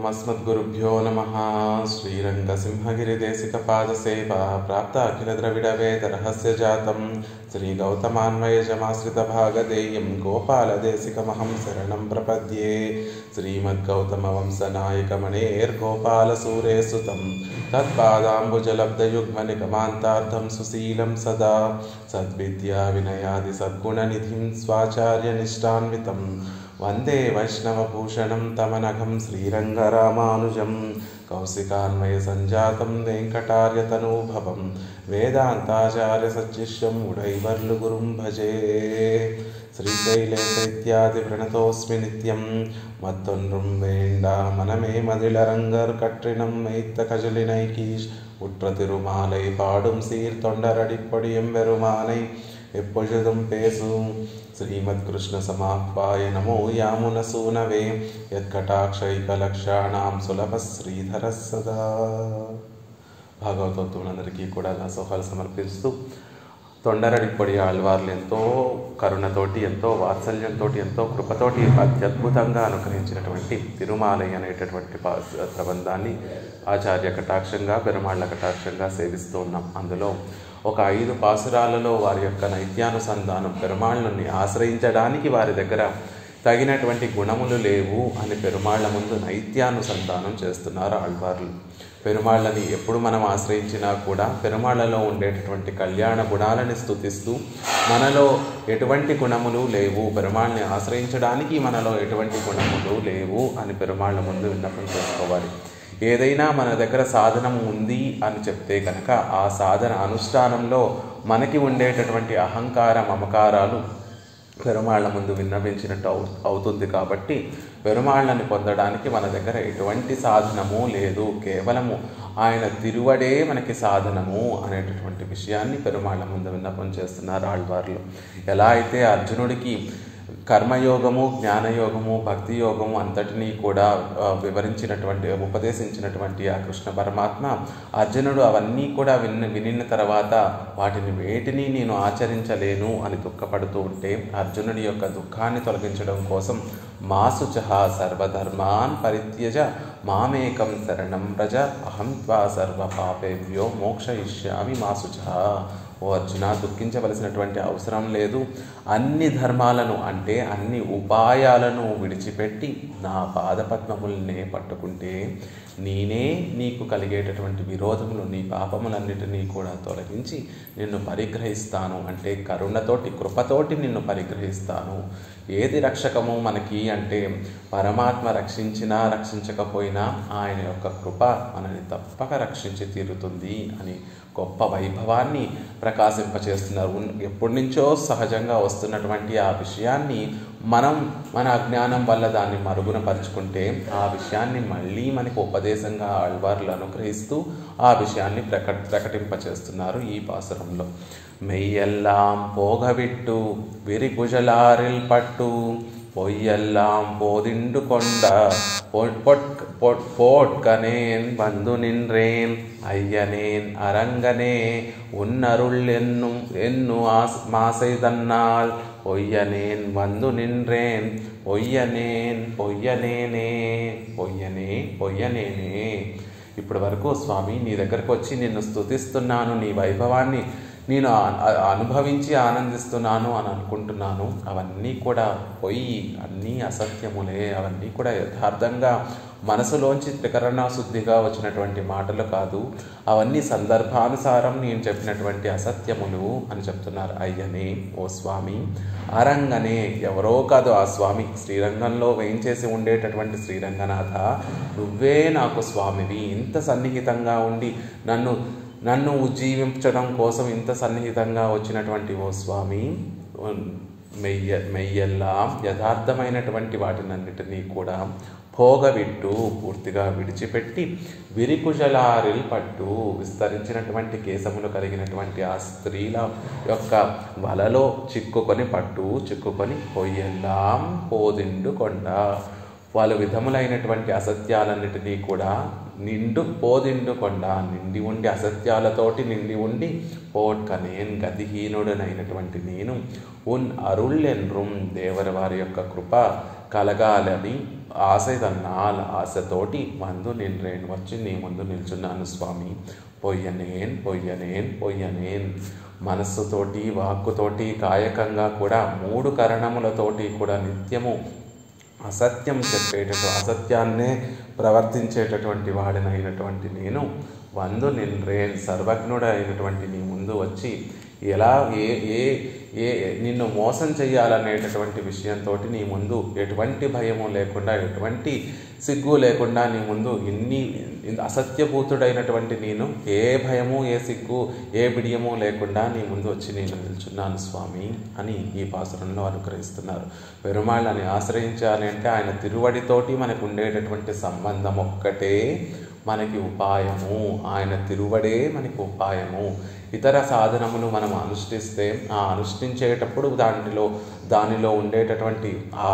अस्मद्गुरुभ्यो नमः। श्रीरङ्गसिंहगिरिदेशिकपादसेवा प्राप्त अखिलद्रविडवेदरहस्यजातं श्रीगौतमान्वयजमाश्रितभागधेयं गोपालदेशिकमहं शरणं प्रपद्ये। श्रीमद्गौतमवंशनायकमणेर्गोपालसूरेसुतं तत्पादाम्बुजलब्धयुग्मनिगमान्तार्थं सुशीलं सदा सद्विद्याविनयादिसद्गुणनिधिं स्वाचार्यनिष्ठान्वितं वन्दे वैष्णवभूषणं तमनघं श्रीरङ्गरामानुजं कौशिकान्वयसञ्जातं वेङ्कटार्यतनूभवं वेदान्ताचार्यसच्शिष्यं उडैवर्लुगुरुं भजे। श्रीशैलेशैत्यादिप्रणतोऽस्मि नित्यं मत्तொன்றும் வேண்டா மனமே மதிலரங்கர் கற்றினம் மெய்த்த கஜலினைக்கீஷ் உற்ற திருமாலை பாடும் சீர் தொண்டரடிப்பொடியும் பெருமானை எப்பொழுதும் பேசும் श्रीमत्कृष्ण समाह्वाय नमो यामुनसूनवे यत्कटाक्षैकलक्षाणां सुलभ श्रीधर सदा। భాగవతోత్తములందరికీ కూడా నా సోహాలు సమర్పిస్తూ తొండరడిప్పొడి ఆళ్వార్లు ఎంతో కరుణతోటి, ఎంతో వాత్సల్యంతో, ఎంతో కృపతోటి అత్యద్భుతంగా అనుగ్రహించినటువంటి తిరుమాలై అనేటటువంటి ప్రబంధాన్ని ఆచార్య కటాక్షంగా, పెరుమాళ్ల కటాక్షంగా సేవిస్తూ ఉన్నాం. అందులో ఒక 5 పాసురాలలో వారి యొక్క నైత్యానుసంధానం, పెరుమాళ్ళని ఆశ్రయించడానికి వారి దగ్గర తగినటువంటి గుణములు లేవు అని పెరుమాళ్ల ముందు నైత్యానుసంధానం చేస్తున్నారు ఆళ్వార్లు. పెరుమాళ్ళని ఎప్పుడు మనం ఆశ్రయించినా కూడా పెరుమాళ్లలో ఉండేటటువంటి కళ్యాణ గుణాలని స్తుతిస్తూ మనలో ఎటువంటి గుణములు లేవు, పెరుమాళ్ళని ఆశ్రయించడానికి మనలో ఎటువంటి గుణములు లేవు అని పెరుమాళ్ల ముందు విన్నపం చేసుకోవాలి. ఏదైనా మన దగ్గర సాధనం ఉంది అని చెప్తే కనుక ఆ సాధన అనుష్ఠానంలో మనకి ఉండేటటువంటి అహంకార మమకారాలు పెరుమాళ్ల ముందు విన్నవించినట్టు అవుతుంది. కాబట్టి పెరుమాళ్ళని పొందడానికి మన దగ్గర ఎటువంటి సాధనము లేదు, కేవలము ఆయన తిరువడే మనకి సాధనము అనేటటువంటి విషయాన్ని పెరుమాళ్ల ముందు విన్నపం చేస్తున్నారు ఆళ్వార్లు. ఎలా అయితే అర్జునుడికి కర్మయోగము, జ్ఞానయోగము, భక్తి యోగము అంతటినీ కూడా ఉపదేశించినటువంటి ఆ కృష్ణ పరమాత్మ అర్జునుడు అవన్నీ కూడా వినిన తర్వాత వాటిని వేటిని నేను ఆచరించలేను అని దుఃఖపడుతూ ఉంటే అర్జునుడి యొక్క దుఃఖాన్ని తొలగించడం కోసం మాసుచః సర్వధర్మాన్ పరిత్యజ మామేకం శరణం వ్రజ అహం త్వా సర్వ పాపేభ్యో మోక్షయిష్యామి మాసుచః. ఓ అర్జున, దుఃఖించవలసినటువంటి అవసరం లేదు. అన్ని ధర్మాలను అంటే అన్ని ఉపాయాలను విడిచిపెట్టి నా పాదపద్మములనే పట్టుకుంటే నేనే నీకు కలిగేటటువంటి విరోధములు, నీ పాపములన్నిటినీ కూడా తొలగించి నిన్ను పరిగ్రహిస్తాను. అంటే కరుణతోటి, కృపతోటి నిన్ను పరిగ్రహిస్తాను. ఏది రక్షకము మనకి అంటే పరమాత్మ రక్షించినా రక్షించకపోయినా ఆయన యొక్క కృప మనని తప్పక రక్షించి తీరుతుంది అని గొప్ప వైభవాన్ని ప్రకాశింపచేస్తున్నారు. ఎప్పటి నుంచో సహజంగా వస్తున్నటువంటి ఆ విషయాన్ని మనం మన అజ్ఞానం వల్ల దాన్ని మరుగున పరుచుకుంటే ఆ విషయాన్ని మళ్ళీ మనకు ఉపదేశంగా ఆళ్వార్లు అనుగ్రహిస్తూ ఆ విషయాన్ని ప్రకటింపచేస్తున్నారు ఈ పాసురంలో. మెయ్యెల్లాం పోగవిట్టు విరిగుజలారిల్ పట్టు பொய்யெல்லாம் போதிண்டு கொண்ட போட்கனேன் வந்து நின்றேன் ஐயனேன் அரங்கனே உன்னருள் என்னு மாசை தன்னால் பொய்யனேன் வந்து நின்றேன் பொய்யனேன் பொయ్యనేనే పొయ్యనేనే. ఇప్పటి వరకు స్వామి నీ దగ్గరకు వచ్చి నిన్ను స్తుతిస్తున్నాను, నీ వైభవాన్ని నేను అనుభవించి ఆనందిస్తున్నాను అని అనుకుంటున్నాను. అవన్నీ కూడా పొయ్యి, అన్నీ అసత్యములే, అవన్నీ కూడా యథార్థంగా మనసులోంచి త్రికరణ శుద్ధిగా వచ్చినటువంటి మాటలు కాదు, అవన్నీ సందర్భానుసారం నేను చెప్పినటువంటి అసత్యములు అని చెప్తున్నారు. అయ్యనే, ఓ స్వామి, అరంగనే, ఎవరో కాదు ఆ స్వామి, శ్రీరంగంలో వేయించేసి ఉండేటటువంటి శ్రీరంగనాథ, నువ్వే నాకు స్వామివి. ఇంత సన్నిహితంగా ఉండి నన్ను ఉజ్జీవించడం కోసం ఇంత సన్నిహితంగా వచ్చినటువంటి ఓ స్వామి, మెయ్యెల్లాం, యథార్థమైనటువంటి వాటినన్నిటినీ కూడా భోగవిట్టు, పూర్తిగా విడిచిపెట్టి విరికుజలారిల్ పట్టు, విస్తరించినటువంటి కేశములు కలిగినటువంటి ఆ స్త్రీల యొక్క వలలో చిక్కుకొని పొయ్యెల్లాం పోదిండు కొండ, పలు విధములైనటువంటి అసత్యాలన్నిటినీ కూడా పోదిండు కొండ, నిండి ఉండి, అసత్యాలతోటి నిండి ఉండి, పోట్కనేన్, గతిహీనుడనైనటువంటి నేను, అరుళ్ళెన్రుం, దేవర వారి యొక్క కృప కలగాలని ఆశతన్నాల్ ఆశతోటి వందు నిన్రేన్ వచ్చి నీ ముందు నిల్చున్నాను స్వామి. పొయ్యనేన్ పొయ్యనేన్ పొయ్యనేన్ మనస్సుతోటి, వాక్కుతోటి, కాయకంగా కూడా 3 కరణములతోటి కూడా నిత్యము అసత్యం అసత్యాన్నే ప్రవర్తించేటటువంటి వాడినైనటువంటి నేను వందు నిన్రేన్ సర్వజ్ఞుడైనటువంటి నీ ముందు వచ్చి ఎలా నిన్ను మోసం చేయాలనేటటువంటి విషయంతో నీ ముందు ఎటువంటి భయము లేకుండా, ఎటువంటి సిగ్గు లేకుండా నీ ముందు అసత్యభూతుడైనటువంటి నేను ఏ భయము, ఏ సిగ్గు, ఏ బిడియము లేకుండా నీ ముందు వచ్చి నేను నిల్చున్నాను స్వామి అని ఈ పాసురంలో అనుగ్రహిస్తున్నారు. పెరుమాళ్ళని ఆశ్రయించాలి అంటే ఆయన తిరువడితోటి మనకు ఉండేటటువంటి సంబంధం ఒక్కటే మనకి ఉపాయము. ఆయన తిరువడే మనకి ఉపాయము. ఇతర సాధనములు మనం అనుష్ఠిస్తే ఆ అనుష్ఠించేటప్పుడు దానిలో ఉండేటటువంటి ఆ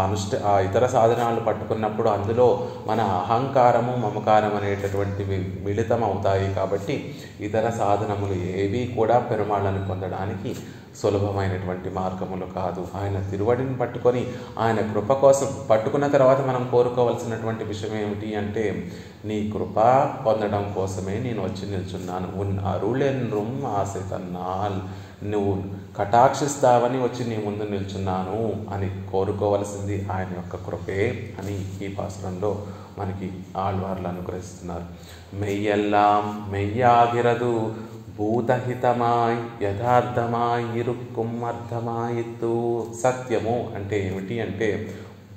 ఇతర సాధనాలు పట్టుకున్నప్పుడు అందులో మన అహంకారము, మమకారం అనేటటువంటివి మిళితం అవుతాయి. కాబట్టి ఇతర సాధనములు ఏవి కూడా పెరుమాళ్ళను పొందడానికి సులభమైనటువంటి మార్గములు కాదు. ఆయన తిరువడిని పట్టుకొని ఆయన కృప కోసం పట్టుకున్న తర్వాత మనం కోరుకోవాల్సినటువంటి విషయం ఏమిటి అంటే, నీ కృప పొందడం కోసమే నేను వచ్చి నిల్చున్నాను. అరుళెన్రుం ఆశతన్నాల్, నువ్వు కటాక్షిస్తావని వచ్చి నీ ముందు నిల్చున్నాను అని కోరుకోవలసింది ఆయన యొక్క కృపే అని ఈ పాసురంలో మనకి ఆళ్వార్లు అనుగ్రహిస్తున్నారు. మెయ్యెల్లాం మెయ్యాగిరదు భూతహితమాయ్ యథార్థమాయ్ ఇరుక్కుం అర్థమాయిత్తు. సత్యము అంటే ఏమిటి అంటే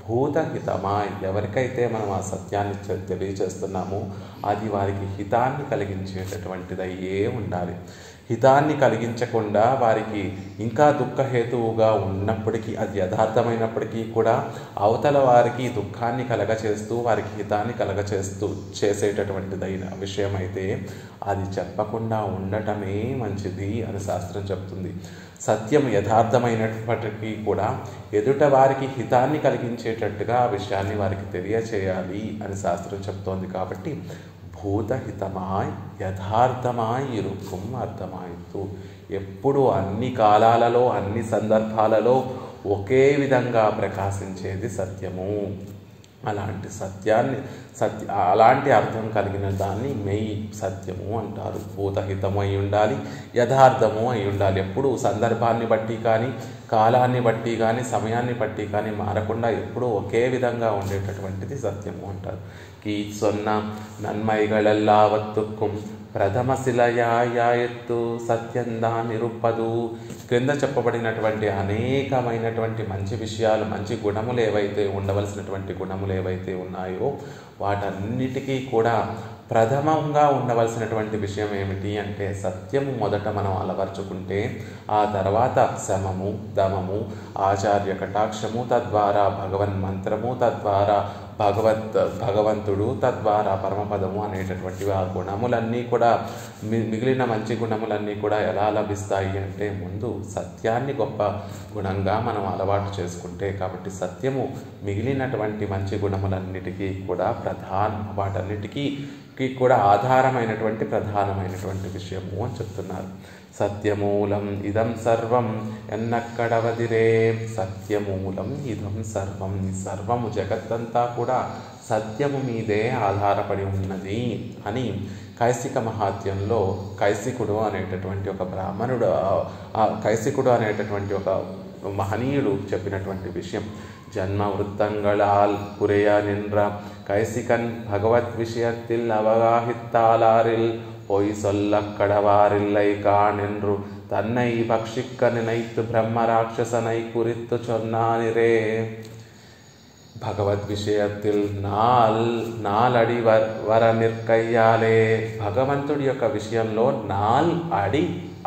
భూతహితమాయ్, ఎవరికైతే మనం ఆ సత్యాన్ని తెలియచేస్తున్నామో అది వారికి హితాన్ని కలిగించేటటువంటిదయ్యే ఉండాలి. హితాన్ని కలిగించకుండా వారికి ఇంకా దుఃఖహేతువుగా ఉన్నప్పటికీ, అది యథార్థమైనప్పటికీ కూడా అవతల వారికి దుఃఖాన్ని కలగచేస్తూ వారికి హితాన్ని చేసేటటువంటిదైన విషయం అయితే అది చెప్పకుండా ఉండటమే మంచిది అని శాస్త్రం చెప్తుంది. సత్యం యథార్థమైనప్పటికీ కూడా ఎదుట వారికి హితాన్ని కలిగించేటట్టుగా ఆ విషయాన్ని వారికి తెలియచేయాలి అని శాస్త్రం చెప్తోంది. కాబట్టి భూతహితమాయ్ యథార్థమాయ్ ఇరుక్కుం అర్థమాయిత్తు. ఎప్పుడు అన్ని కాలాలలో, అన్ని సందర్భాలలో ఒకే విధంగా ప్రకాశించేది సత్యము. అలాంటి అర్థం కలిగిన దాన్ని మెయి సత్యము అంటారు. భూతహితము అయి ఉండాలి, యథార్థము అయి ఉండాలి. ఎప్పుడు సందర్భాన్ని బట్టి కానీ, కాలాన్ని బట్టి కానీ, సమయాన్ని బట్టి కానీ మారకుండా ఎప్పుడూ ఒకే విధంగా ఉండేటటువంటిది సత్యము అంటారు. కీచ్ సొన్న నన్మైగళెల్లావత్తుక్కుం ప్రథమ శిలయాయత్తు సత్యందాన్ నిరుప్పదు. క్రింద చెప్పబడినటువంటి అనేకమైనటువంటి మంచి విషయాలు, మంచి గుణములు ఏవైతే ఉండవలసినటువంటి గుణములు ఏవైతే ఉన్నాయో వాటన్నిటికీ కూడా ప్రథమంగా ఉండవలసినటువంటి విషయం ఏమిటి అంటే సత్యము మొదట మనం అలవర్చుకుంటే ఆ తర్వాత శమము, దమము, ఆచార్య కటాక్షము, తద్వారా భగవన్ మంత్రము, తద్వారా భగవంతుడు, తద్వారా పరమపదము అనేటటువంటి ఆ గుణములన్నీ కూడా మిగిలిన మంచి గుణములన్నీ కూడా ఎలా లభిస్తాయి అంటే ముందు సత్యాన్ని గొప్ప గుణంగా మనం అలవాటు చేసుకుంటే. కాబట్టి సత్యము మిగిలినటువంటి మంచి గుణములన్నిటికీ కూడా వాటన్నిటికీ కూడా ఆధారమైనటువంటి ప్రధానమైనటువంటి విషయము అని చెప్తున్నారు. సత్యమూలం ఇదం సర్వం ఎన్నక్కడవదిరే. సత్యమూలం ఇదం సర్వం, ఈ సర్వము జగత్తంతా కూడా సత్యము మీదే ఆధారపడి ఉన్నది అని కైసిక మహాత్యంలో కైసికుడు అనేటటువంటి ఒక బ్రాహ్మణుడు, కైసికుడు అనేటటువంటి ఒక మహనీయుడు చెప్పినటువంటి విషయం. జన్మ వృత్తంగళాల్ పురేయ నిன்ற கைசிகன் பகவத் விஷயத்தில் அவகாஹித்தாளாரில் பொய் சொல்லக் கடவாரில்லை கான் என்று தன்னை பக்ஷிக்க நினைத்து பிரம்ம ராட்சசனை குறித்து சொன்னானிரே. భగవద్ విషయத்தில் నాలడి వర నిర్కయ్యాలే. భగవంతుడి యొక్క విషయంలో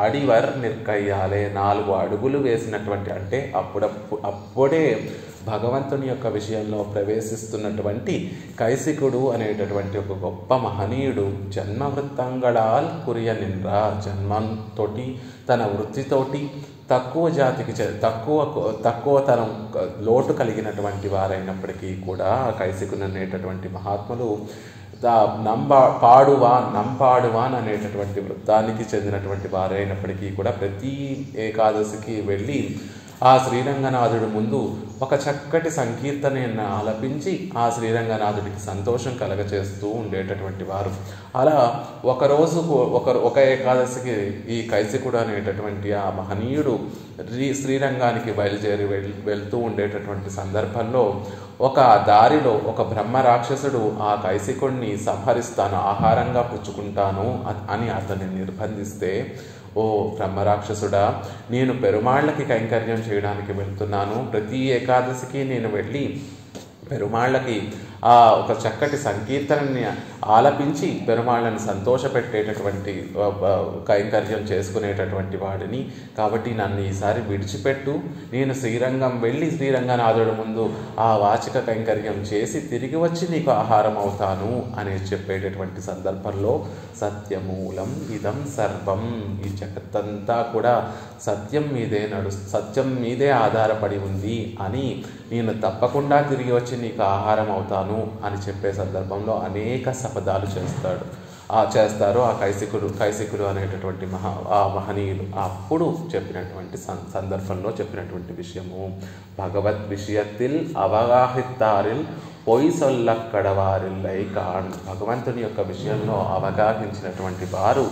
అడివర్ నిర్కయ్యాలే, 4 అడుగులు వేసినటువంటి, అంటే అప్పుడే భగవంతుని యొక్క విషయంలో ప్రవేశిస్తున్నటువంటి కైసికుడు అనేటటువంటి ఒక గొప్ప మహనీయుడు జన్మవృత్తంగళాల్ కురియ నింద్ర, జన్మంతోటి తన వృత్తితోటి తక్కువ జాతికి తక్కువ తన లోటు కలిగినటువంటి వారైనప్పటికీ కూడా కైసికుడు అనేటటువంటి మహాత్ములు నంపాడువాన్ అనేటటువంటి వృత్తానికి చెందినటువంటి వారైనప్పటికీ కూడా ప్రతి ఏకాదశికి వెళ్ళి ఆ శ్రీరంగనాథుడి ముందు ఒక చక్కటి సంకీర్తనను ఆలపించి ఆ శ్రీరంగనాథుడికి సంతోషం కలగచేస్తూ ఉండేటటువంటి వారు. అలా ఒక ఏకాదశికి ఈ కైసికుడు అనేటటువంటి ఆ మహనీయుడు శ్రీరంగానికి బయలుదేరి వెళ్తూ ఉండేటటువంటి సందర్భంలో ఒక దారిలో ఒక బ్రహ్మ రాక్షసుడు ఆ కైసికుడిని సంహరిస్తాను, ఆహారంగా పుచ్చుకుంటాను అని అతన్ని నిర్బంధిస్తే, ఓ బ్రహ్మరాక్షసుడా, నేను పెరుమాళ్ళకి కైంకర్యం చేయడానికి వెళ్తున్నాను, ప్రతి ఏకాదశికి నేను వెళ్ళి పెరుమాళ్ళకి ఒక చక్కటి సంకీర్తనని ఆలపించి పెరుమాళ్ళని సంతోషపెట్టేటటువంటి కైంకర్యం చేసుకునేటటువంటి వాడిని, కాబట్టి నన్ను ఈసారి విడిచిపెట్టు, నేను శ్రీరంగం వెళ్ళి శ్రీరంగనాథుడి ముందు ఆ వాచిక కైంకర్యం చేసి తిరిగి వచ్చి నీకు ఆహారం అవుతాను అని చెప్పేటటువంటి సందర్భంలో సత్యమూలం ఇదం సర్వం, ఈ జగత్తంతా కూడా సత్యం మీదే ఆధారపడి ఉంది అని, నేను తప్పకుండా తిరిగి వచ్చి నీకు ఆహారం అవుతాను అని చెప్పే సందర్భంలో అనేక శపథాలు చేస్తారు ఆ కైసికుడు అనేటటువంటి మహనీయులు. అప్పుడు చెప్పినటువంటి సందర్భంలో చెప్పినటువంటి విషయము, భగవద్ విషయத்தில் అవగాహితారిల్ పొయ్యి సొల్లక్కడవారిల్లై కాన్, భగవంతుని యొక్క విషయంలో అవగాహించినటువంటి వారు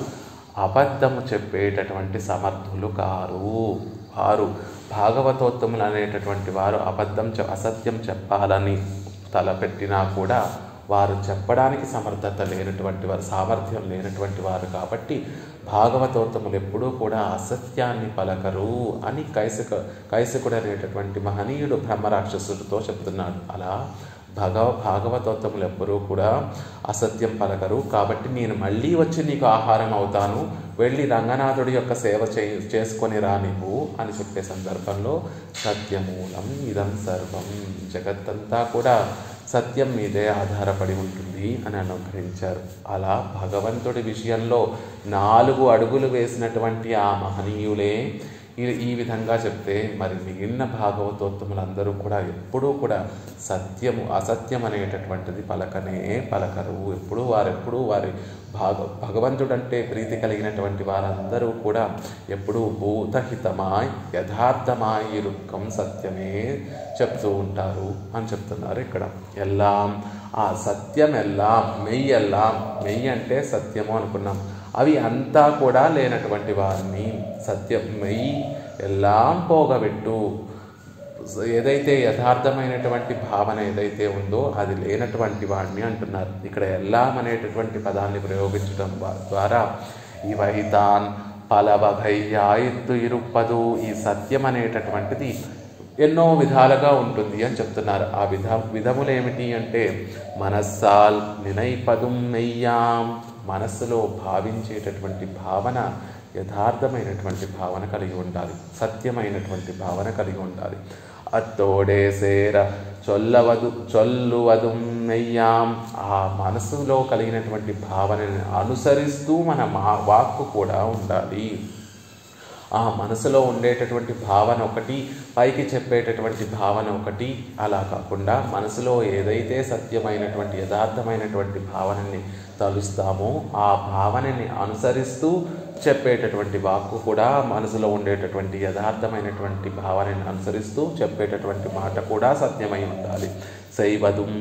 అబద్ధము చెప్పేటటువంటి సమర్థులు కారు. వారు భాగవతోత్తములు అనేటటువంటి వారు అసత్యం చెప్పాలని తలపెట్టినా కూడా వారు చెప్పడానికి సామర్థ్యం లేనటువంటి వారు కాబట్టి భాగవతోత్తములు ఎప్పుడూ కూడా అసత్యాన్ని పలకరు అని కైసికుడు అనేటటువంటి మహనీయుడు బ్రహ్మరాక్షసుడితో చెప్తున్నాడు. అలా భాగవతోత్తములు ఎప్పుడూ కూడా అసత్యం పలకరు, కాబట్టి నేను మళ్ళీ వచ్చి నీకు ఆహారం అవుతాను, వెళ్ళి రంగనాథుడి యొక్క సేవ చేసుకొని రా నీవు అని చెప్పే సందర్భంలో సత్యమూలం ఇదం సర్వం, జగత్తంతా కూడా సత్యం మీదే ఆధారపడి ఉంటుంది అని అనుగ్రహించారు. అలా భగవంతుడి విషయంలో 4 అడుగులు వేసినటువంటి ఆ మహనీయులే ఈ విధంగా చెప్తే, మరి మిగిలిన భాగవతోత్తములందరూ కూడా ఎప్పుడూ కూడా అసత్యం అనేటటువంటిది పలకరు. ఎప్పుడూ వారి భగవంతుడంటే ప్రీతి కలిగినటువంటి వారందరూ కూడా ఎప్పుడూ భూతహితమాయ్ యథార్థమాయ్ ఇరుక్కం సత్యమే చెప్తూ ఉంటారు అని చెప్తున్నారు ఇక్కడ. ఎల్లాం ఆ సత్యం ఎల్లాం, మెయ్యి అంటే సత్యము అనుకున్నాం, అవి అంతా కూడా లేనటువంటి వారిని, సత్యం మెయ్యి ఎల్లాం పోగబెట్టు, ఏదైతే యథార్థమైనటువంటి భావన ఏదైతే ఉందో అది లేనటువంటి వాడిని అంటున్నారు. ఇక్కడ ఎల్లాం అనేటటువంటి పదాన్ని ప్రయోగించడం ద్వారా ఇవైతాన్ పలవగయ్యాయిత్తు ఇరుప్పదు, ఈ సత్యం అనేటటువంటిది ఎన్నో విధాలుగా ఉంటుంది అని చెప్తున్నారు. ఆ విధములేమిటి అంటే, మనస్సాల్ నినైపదుం మెయ్యాం, మనస్సులో భావించేటటువంటి భావన యథార్థమైనటువంటి భావన కలిగి ఉండాలి, సత్యమైనటువంటి భావన కలిగి ఉండాలి. అత్తోడే సేర చొల్లువదు మెయ్యాం, ఆ మనసులో కలిగినటువంటి భావనని అనుసరిస్తూ మన వాక్కు కూడా ఉండాలి. ఆ మనసులో ఉండేటటువంటి భావన ఒకటి, పైకి చెప్పేటటువంటి భావన ఒకటి, అలా కాకుండా మనసులో ఏదైతే సత్యమైనటువంటి యథార్థమైనటువంటి భావనని తలుస్తామో ఆ భావనని అనుసరిస్తూ చెప్పేటటువంటి వాక్కు కూడా మనసులో ఉండేటటువంటి యథార్థమైనటువంటి భావనని అనుసరిస్తూ చెప్పేటటువంటి మాట కూడా సత్యమై ఉండాలి. సైవదుం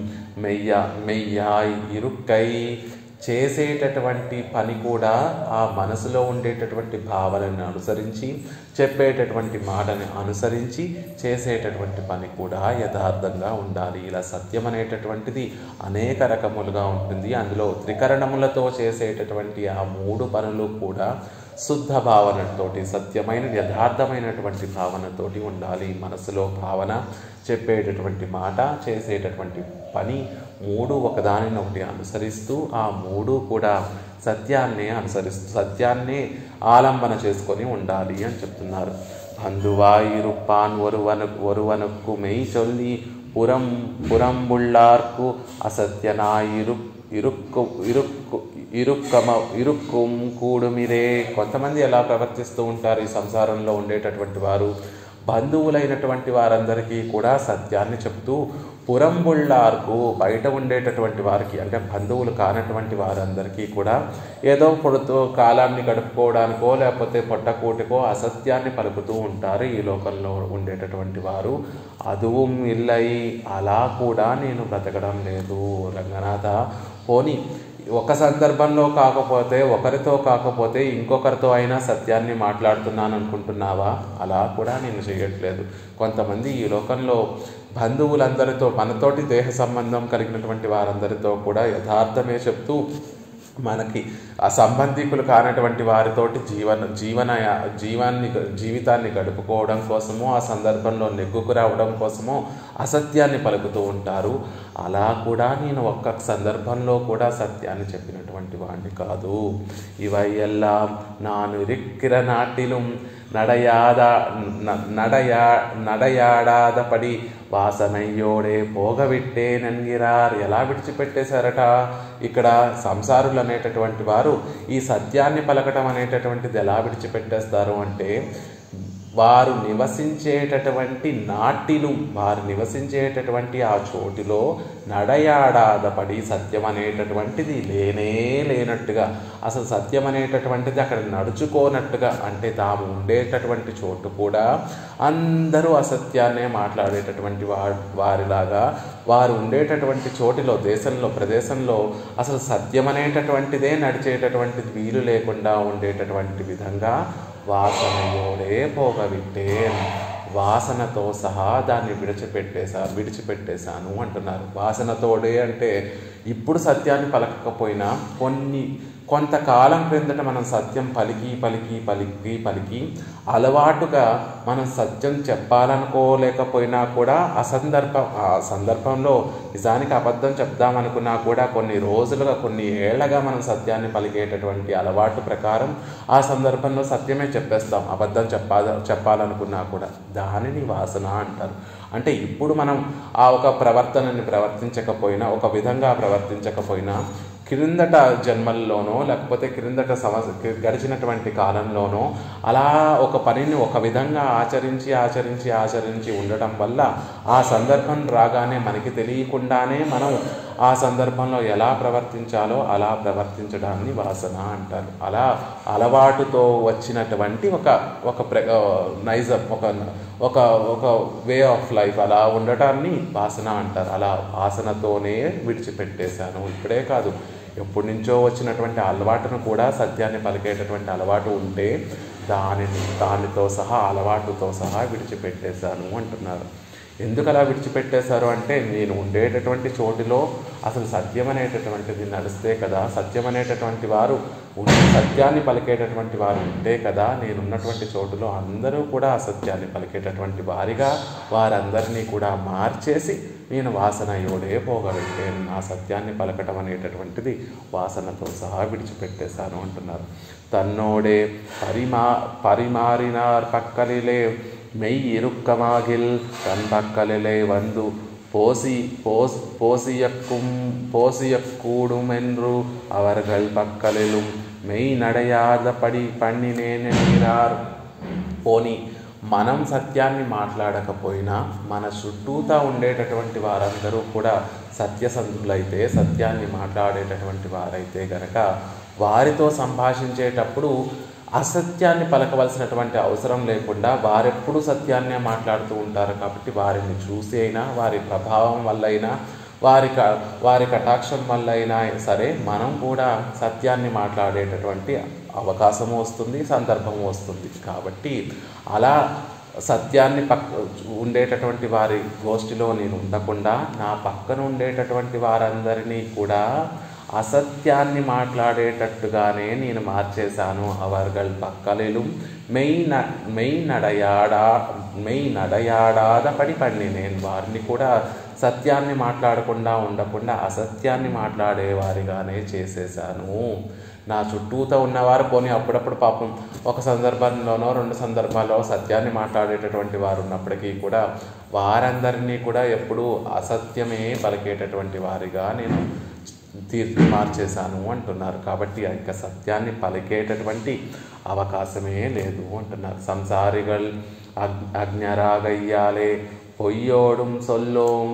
మెయ్యాయ్ ఇరుక్కై, చేసేటటువంటి పని కూడా ఆ మనసులో ఉండేటటువంటి భావనని అనుసరించి, చెప్పేటటువంటి మాటని అనుసరించి చేసేటటువంటి పని కూడా యథార్థంగా ఉండాలి. ఇలా సత్యం అనేటటువంటిది అనేక రకములుగా ఉంటుంది. అందులో త్రికరణములతో చేసేటటువంటి ఆ 3 పనులు కూడా శుద్ధ భావనతోటి, సత్యమైన యథార్థమైనటువంటి భావనతోటి ఉండాలి. మనసులో భావన, చెప్పేటటువంటి మాట, చేసేటటువంటి పని 3 ఒకదానినొకటి అనుసరిస్తూ ఆ 3 కూడా సత్యాన్నే ఆలంబన చేసుకొని ఉండాలి అని చెప్తున్నారు. బంధువాయిరుప్పాన్ ఒరువనుక్కు మెయి చొల్లి పురంబుళ్ళార్కు అసత్యనాయిరు ఇరుక్కుం కూడుమిరే. కొంతమంది ఎలా ప్రవర్తిస్తూ ఉంటారు ఈ సంసారంలో ఉండేటటువంటి వారు, బంధువులైనటువంటి వారందరికీ కూడా సత్యాన్ని చెప్తూ పురంబుళ్ళార్కు బయట ఉండేటటువంటి వారికి అంటే బంధువులు కానటువంటి వారందరికీ కూడా ఏదో పొడుతూ కాలాన్ని గడుపుకోవడానికో లేకపోతే పొట్టకూటికో అసత్యాన్ని పలుకుతూ ఉంటారు ఈ లోకంలో ఉండేటటువంటి వారు. అదుவும் ఇల్లై అలా కూడా నేను బ్రతకడం లేదు రంగనాథ. పోని ఒక సందర్భంలో కాకపోతే ఒకరితో కాకపోతే ఇంకొకరితో అయినా సత్యాన్ని మాట్లాడుతున్నాను అనుకుంటున్నావా? అలా కూడా నేను చేయట్లేదు. కొంతమంది ఈ లోకంలో బంధువులందరితో మనతోటి దేహ సంబంధం కలిగినటువంటి వారందరితో కూడా యథార్థమే చెప్తూ మనకి ఆ సంబంధికులు కానటువంటి వారితోటి జీవితాన్ని గడుపుకోవడం కోసమో ఆ సందర్భంలో నెగ్గుకు రావడం కోసమో అసత్యాన్ని పలుకుతూ ఉంటారు. అలా కూడా నేను ఒక్క సందర్భంలో కూడా సత్యాన్ని చెప్పినటువంటి వాడిని కాదు. ఇవయ్యెల్లాం நான் இருக்கிற நாட்டிலும் నడయాడాదపడి వాసనయ్యోడే పోగవిట్టే నన్గిరార్. ఎలా విడిచిపెట్టేశారట? ఇక్కడ సంసారులు అనేటటువంటి వారు ఈ సత్యాన్ని పలకటం అనేటటువంటిది ఎలా విడిచిపెట్టేస్తారు అంటే, వారు నివసించేటటువంటి నాటిలు, వారు నివసించేటటువంటి ఆ చోటిలో నడయాడాదపడి సత్యం అనేటటువంటిది లేనే లేనట్టుగా, అసలు సత్యం అనేటటువంటిది అక్కడ నడుచుకోనట్టుగా, అంటే తాము ఉండేటటువంటి చోటు కూడా అందరూ అసత్యాన్నే మాట్లాడేటటువంటి వారిలాగా, వారు ఉండేటటువంటి చోటిలో ప్రదేశంలో అసలు సత్యం అనేటటువంటిదే నడిచేటటువంటిది వీలు లేకుండా ఉండేటటువంటి విధంగా వాసనయోడే పోగవిట్టేన్, వాసనతో సహా దాన్ని విడిచిపెట్టేశాను అంటున్నారు. వాసనతోడే అంటే ఇప్పుడు సత్యాన్ని పలకకపోయినా కొంతకాలం క్రిందట మనం సత్యం పలికి అలవాటుగా మనం సత్యం చెప్పాలనుకోలేకపోయినా కూడా ఆ సందర్భంలో నిజానికి అబద్ధం చెప్దామనుకున్నా కూడా కొన్ని రోజులుగా కొన్ని ఏళ్లగా మనం సత్యాన్ని పలికేటటువంటి అలవాటు ప్రకారం ఆ సందర్భంలో సత్యమే చెప్పేస్తాం, అబద్ధం చెప్పాలనుకున్నా కూడా. దానిని వాసన అంటారు. అంటే ఇప్పుడు మనం ఆ ఒక ప్రవర్తనని ప్రవర్తించకపోయినా, ఒక విధంగా ప్రవర్తించకపోయినా, క్రిందట జన్మల్లోనో లేకపోతే గడిచినటువంటి కాలంలోనో అలా ఒక పనిని ఒక విధంగా ఆచరించి ఉండటం వల్ల ఆ సందర్భం రాగానే మనకి తెలియకుండానే మనం ఆ సందర్భంలో ఎలా ప్రవర్తించాలో అలా ప్రవర్తించడాన్ని వాసన అంటారు. అలా అలవాటుతో వచ్చినటువంటి ఒక నైజం, ఒక వే ఆఫ్ లైఫ్, అలా ఉండటాన్ని వాసన అంటారు. అలా వాసనతోనే విడిచిపెట్టేశాను. ఇప్పుడే కాదు, ఎప్పటి నుంచో వచ్చినటువంటి అలవాటును కూడా సత్యాన్ని పలికేటటువంటి అలవాటు ఉంటే దానితో సహా అలవాటుతో సహా విడిచిపెట్టేశాను అంటున్నారు. ఎందుకు అలా విడిచిపెట్టేశారు అంటే, నేను ఉండేటటువంటి చోటిలో అసలు సత్యం అనేటటువంటిది నడిస్తే కదా, సత్యం అనేటటువంటి వారు సత్యాన్ని పలికేటటువంటి వారు ఉంటే కదా నేనున్నటువంటి చోటులో అందరూ కూడా అసత్యాన్ని పలికేటటువంటి వారిగా వారందరినీ కూడా మార్చేసి నేను వాసనయోడే పోగబెట్టాను. నా సత్యాన్ని పలకటం అనేటటువంటిది వాసనతో సహా విడిచిపెట్టేశాను అంటున్నారు. తన్నోడే పరిమారినార్ పక్కలిలే மெய் இறுக்கமாகில் தன் பக்கலிலே வந்து போசியக்கூடுமென்று அவர்கள் பக்கலிலும் மெய் நடையாதபடி பண்ணினேనెనిరార్. పోని మనం సత్యాన్ని మాట్లాడకపోయినా మన చుట్టూతా ఉండేటటువంటి వారందరూ కూడా సత్యసంధులైతే, సత్యాన్ని మాట్లాడేటటువంటి వారైతే గనక వారితో సంభాషించేటప్పుడు అసత్యాన్ని పలకవలసినటువంటి అవసరం లేకుండా వారెప్పుడు సత్యాన్నే మాట్లాడుతూ ఉంటారు. కాబట్టి వారిని చూసి అయినా, వారి ప్రభావం వల్ల అయినా, వారి కటాక్షం వల్ల అయినా సరే మనం కూడా సత్యాన్ని మాట్లాడేటటువంటి అవకాశం వస్తుంది, సందర్భం వస్తుంది. కాబట్టి అలా సత్యాన్ని ఉండేటటువంటి వారి గోష్ఠిలో నేను ఉండకుండా నా పక్కన ఉండేటటువంటి వారందరినీ కూడా అసత్యాన్ని మాట్లాడేటట్టుగానే నేను మార్చేశాను. అవర్గల్ పక్కలిலும் మెయి నడయాడాదపడి పండి, నేను వారిని కూడా సత్యాన్ని మాట్లాడకుండా ఉండకుండా అసత్యాన్ని మాట్లాడేవారిగానే చేసేసాను. నా చుట్టూతో ఉన్నవారు పోనీ అప్పుడప్పుడు పాపం ఒక సందర్భంలోనో 2 సందర్భాల్లో సత్యాన్ని మాట్లాడేటటువంటి వారు ఉన్నప్పటికీ కూడా వారందరినీ కూడా ఎప్పుడూ అసత్యమే పలికేటటువంటి వారిగా నేను మార్చేశాను అంటున్నారు. కాబట్టి ఇంకా సత్యాన్ని పలికేటటువంటి అవకాశమే లేదు అంటున్నారు. సంసారిగల్ అజ్ఞరాగయ్యాలే పొయ్యోడుం సొల్లోం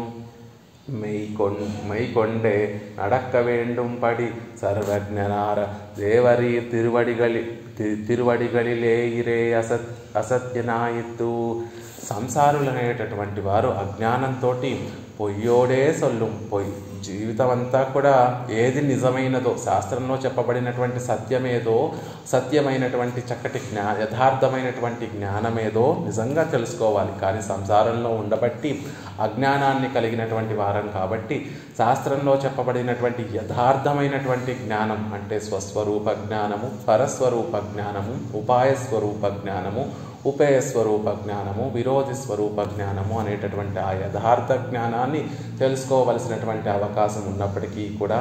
மெய்கொண்டே நடக்க வேண்டும் படி சர்வஜனார தேவரி తిరువడిగలిలే ఇరే అసత్యనాయిత్తు. సంసారులనేటటువంటి వారు అజ్ఞానంతో పొయ్యోడే సొల్లు జీవితం అంతా కూడా ఏది నిజమైనదో, శాస్త్రంలో చెప్పబడినటువంటి సత్యమేదో, సత్యమైనటువంటి చక్కటి యథార్థమైనటువంటి జ్ఞానమేదో నిజంగా తెలుసుకోవాలి. కానీ సంసారంలో ఉండబట్టి అజ్ఞానాన్ని కలిగినటువంటి వారం కాబట్టి శాస్త్రంలో చెప్పబడినటువంటి యథార్థమైనటువంటి జ్ఞానం అంటే స్వస్వరూప జ్ఞానము, పరస్వరూప జ్ఞానము, ఉపాయస్వరూప జ్ఞానము, ఉపేయస్వరూప జ్ఞానము, విరోధి స్వరూప జ్ఞానము అనేటటువంటి ఆ యథార్థ జ్ఞానాన్ని తెలుసుకోవలసినటువంటి అవకాశం ఉన్నప్పటికీ కూడా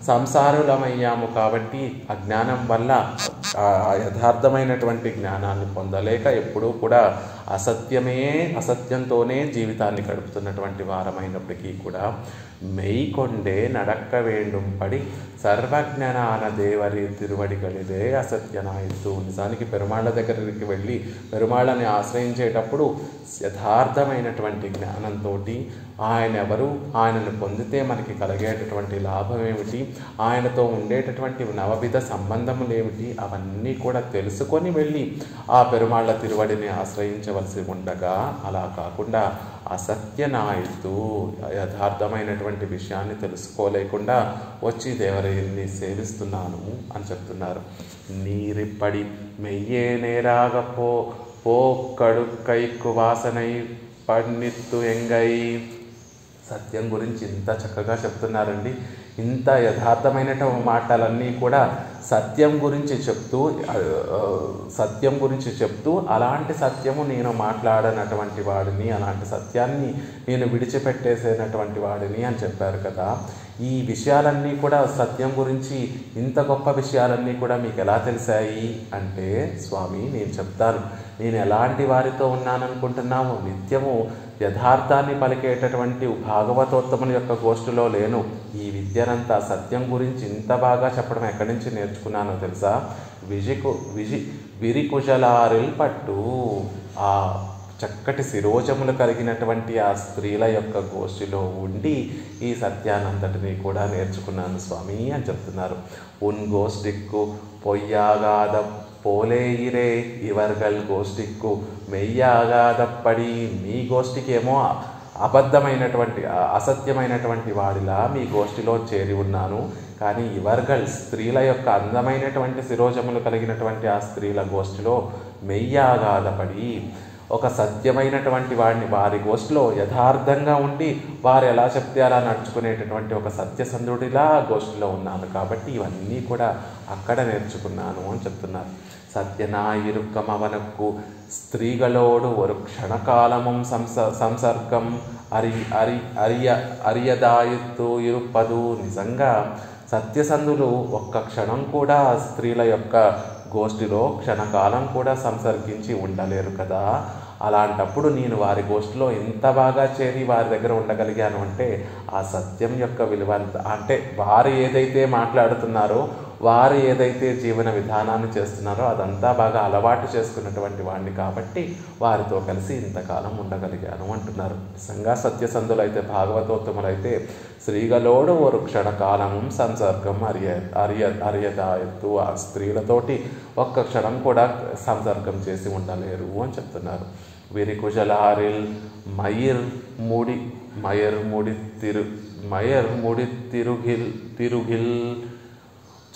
సంసారులమయ్యాము కాబట్టి అజ్ఞానం వల్ల ఆ యథార్థమైనటువంటి జ్ఞానాన్ని పొందలేక ఎప్పుడూ కూడా అసత్యంతోనే జీవితాన్ని గడుపుతున్నటువంటి వారమైనప్పటికీ కూడా మెయ్కొండే నడక్క వేండుం పడి సర్వజ్ఞాన దేవరి తిరువడిగలిదే అసత్యనాయిత్తు. నిజానికి పెరుమాళ్ళ దగ్గరికి వెళ్ళి పెరుమాళ్ళని ఆశ్రయించేటప్పుడు యథార్థమైనటువంటి జ్ఞానంతో ఆయన ఎవరు, ఆయనను పొందితే మనకి కలిగేటటువంటి లాభం ఏమిటి, ఆయనతో ఉండేటటువంటి నవవిధ సంబంధములు ఏమిటి, అవన్నీ కూడా తెలుసుకొని వెళ్ళి ఆ పెరుమాళ్ళ తిరువడిని ఆశ్రయించవలసి ఉండగా అలా కాకుండా అసత్యనాయిత్తు యథార్థమైనటువంటి విషయాన్ని తెలుసుకోలేకుండా వచ్చి దేవరైని సేవిస్తున్నాను అని చెప్తున్నారు. నీరిప్పడి మెయ్యే నేరాగ పోక్కడు కైక్కు వాసనై పన్నిత్తు ఎంగై. సత్యం గురించి ఇంత చక్కగా చెప్తున్నారండి. ఇంత యథార్థమైన మాటలన్నీ కూడా సత్యం గురించి చెప్తూ అలాంటి సత్యము నేను మాట్లాడనటువంటి వాడిని, అలాంటి సత్యాన్ని నేను విడిచిపెట్టేసేనటువంటి వాడిని అని చెప్పారు కదా. ఈ విషయాలన్నీ కూడా సత్యం గురించి ఇంత గొప్ప విషయాలన్నీ కూడా మీకు ఎలా తెలిసాయి అంటే, స్వామి నేను చెప్తాను, నేను ఎలాంటి వారితో ఉన్నాననుకుంటున్నాము, నిత్యము యథార్థాన్ని పలికేటటువంటి భాగవతోత్తముల యొక్క గోష్ఠిలో లేను. ఈ విద్యనంతా సత్యం గురించి ఇంత బాగా చెప్పడం ఎక్కడి నుంచి నేర్చుకున్నానో తెలుసా? విరికుశలారిల్ పట్టు, ఆ చక్కటి శిరోజములు కలిగినటువంటి ఆ స్త్రీల యొక్క గోష్ఠిలో ఉండి ఈ సత్యానంతటిని కూడా నేర్చుకున్నాను స్వామి అని చెప్తున్నారు. ఉన్ గోష్ఠిక్కు పొయ్యాగాద పోలేయిరే ఇవర్గల్ గోష్ఠిక్కు మెయ్యాగాదప్పడి. మీ గోష్ఠికి ఏమో అసత్యమైనటువంటి వాడిలా మీ గోష్ఠిలో చేరి ఉన్నాను, కానీ ఇవర్గల్ స్త్రీల యొక్క అందమైనటువంటి శిరోజములు కలిగినటువంటి ఆ స్త్రీల గోష్ఠిలో మెయ్యాగాదపడి ఒక సత్యమైనటువంటి వాడిని వారి గోష్ఠిలో యథార్థంగా ఉండి వారు ఎలా చెప్తే అలా నడుచుకునేటటువంటి ఒక సత్యసంధుడిలా గోష్ఠిలో ఉన్నాను. కాబట్టి ఇవన్నీ కూడా అక్కడ నేర్చుకున్నాను అని చెప్తున్నారు. సత్యనాయిరుక్కమవనక్కు స్త్రీகளோடு ஒரு క్షణకాలమం సంసర్గం అరియదాయిత్తు ఇరుప్పదు. నిజంగా సత్యసంధులు ఒక్క క్షణం కూడా స్త్రీల యొక్క గోష్ఠిలో క్షణకాలం కూడా సంసర్గించి ఉండలేరు కదా. అలాంటప్పుడు నేను వారి గోష్ఠిలో ఎంత బాగా చేరి వారి దగ్గర ఉండగలిగాను అంటే ఆ సత్యం యొక్క విలువ అంటే వారు ఏదైతే మాట్లాడుతున్నారో, వారు ఏదైతే జీవన విధానాన్ని చేస్తున్నారో అదంతా బాగా అలవాటు చేసుకున్నటువంటి వాడిని కాబట్టి వారితో కలిసి ఇంతకాలం ఉండగలిగాను అంటున్నారు. నిజంగా సత్యసంధులైతే భాగవతోత్తములైతే స్త్రీகளோடு ஒரு క్షణకాలం సంసర్గం అరియదాయత్తు. ఆ స్త్రీలతోటి ఒక్క క్షణం కూడా సంసర్గం చేసి ఉండలేరు అని చెప్తున్నారు. విరికుశలారిల్ ముడి తిరుగిల్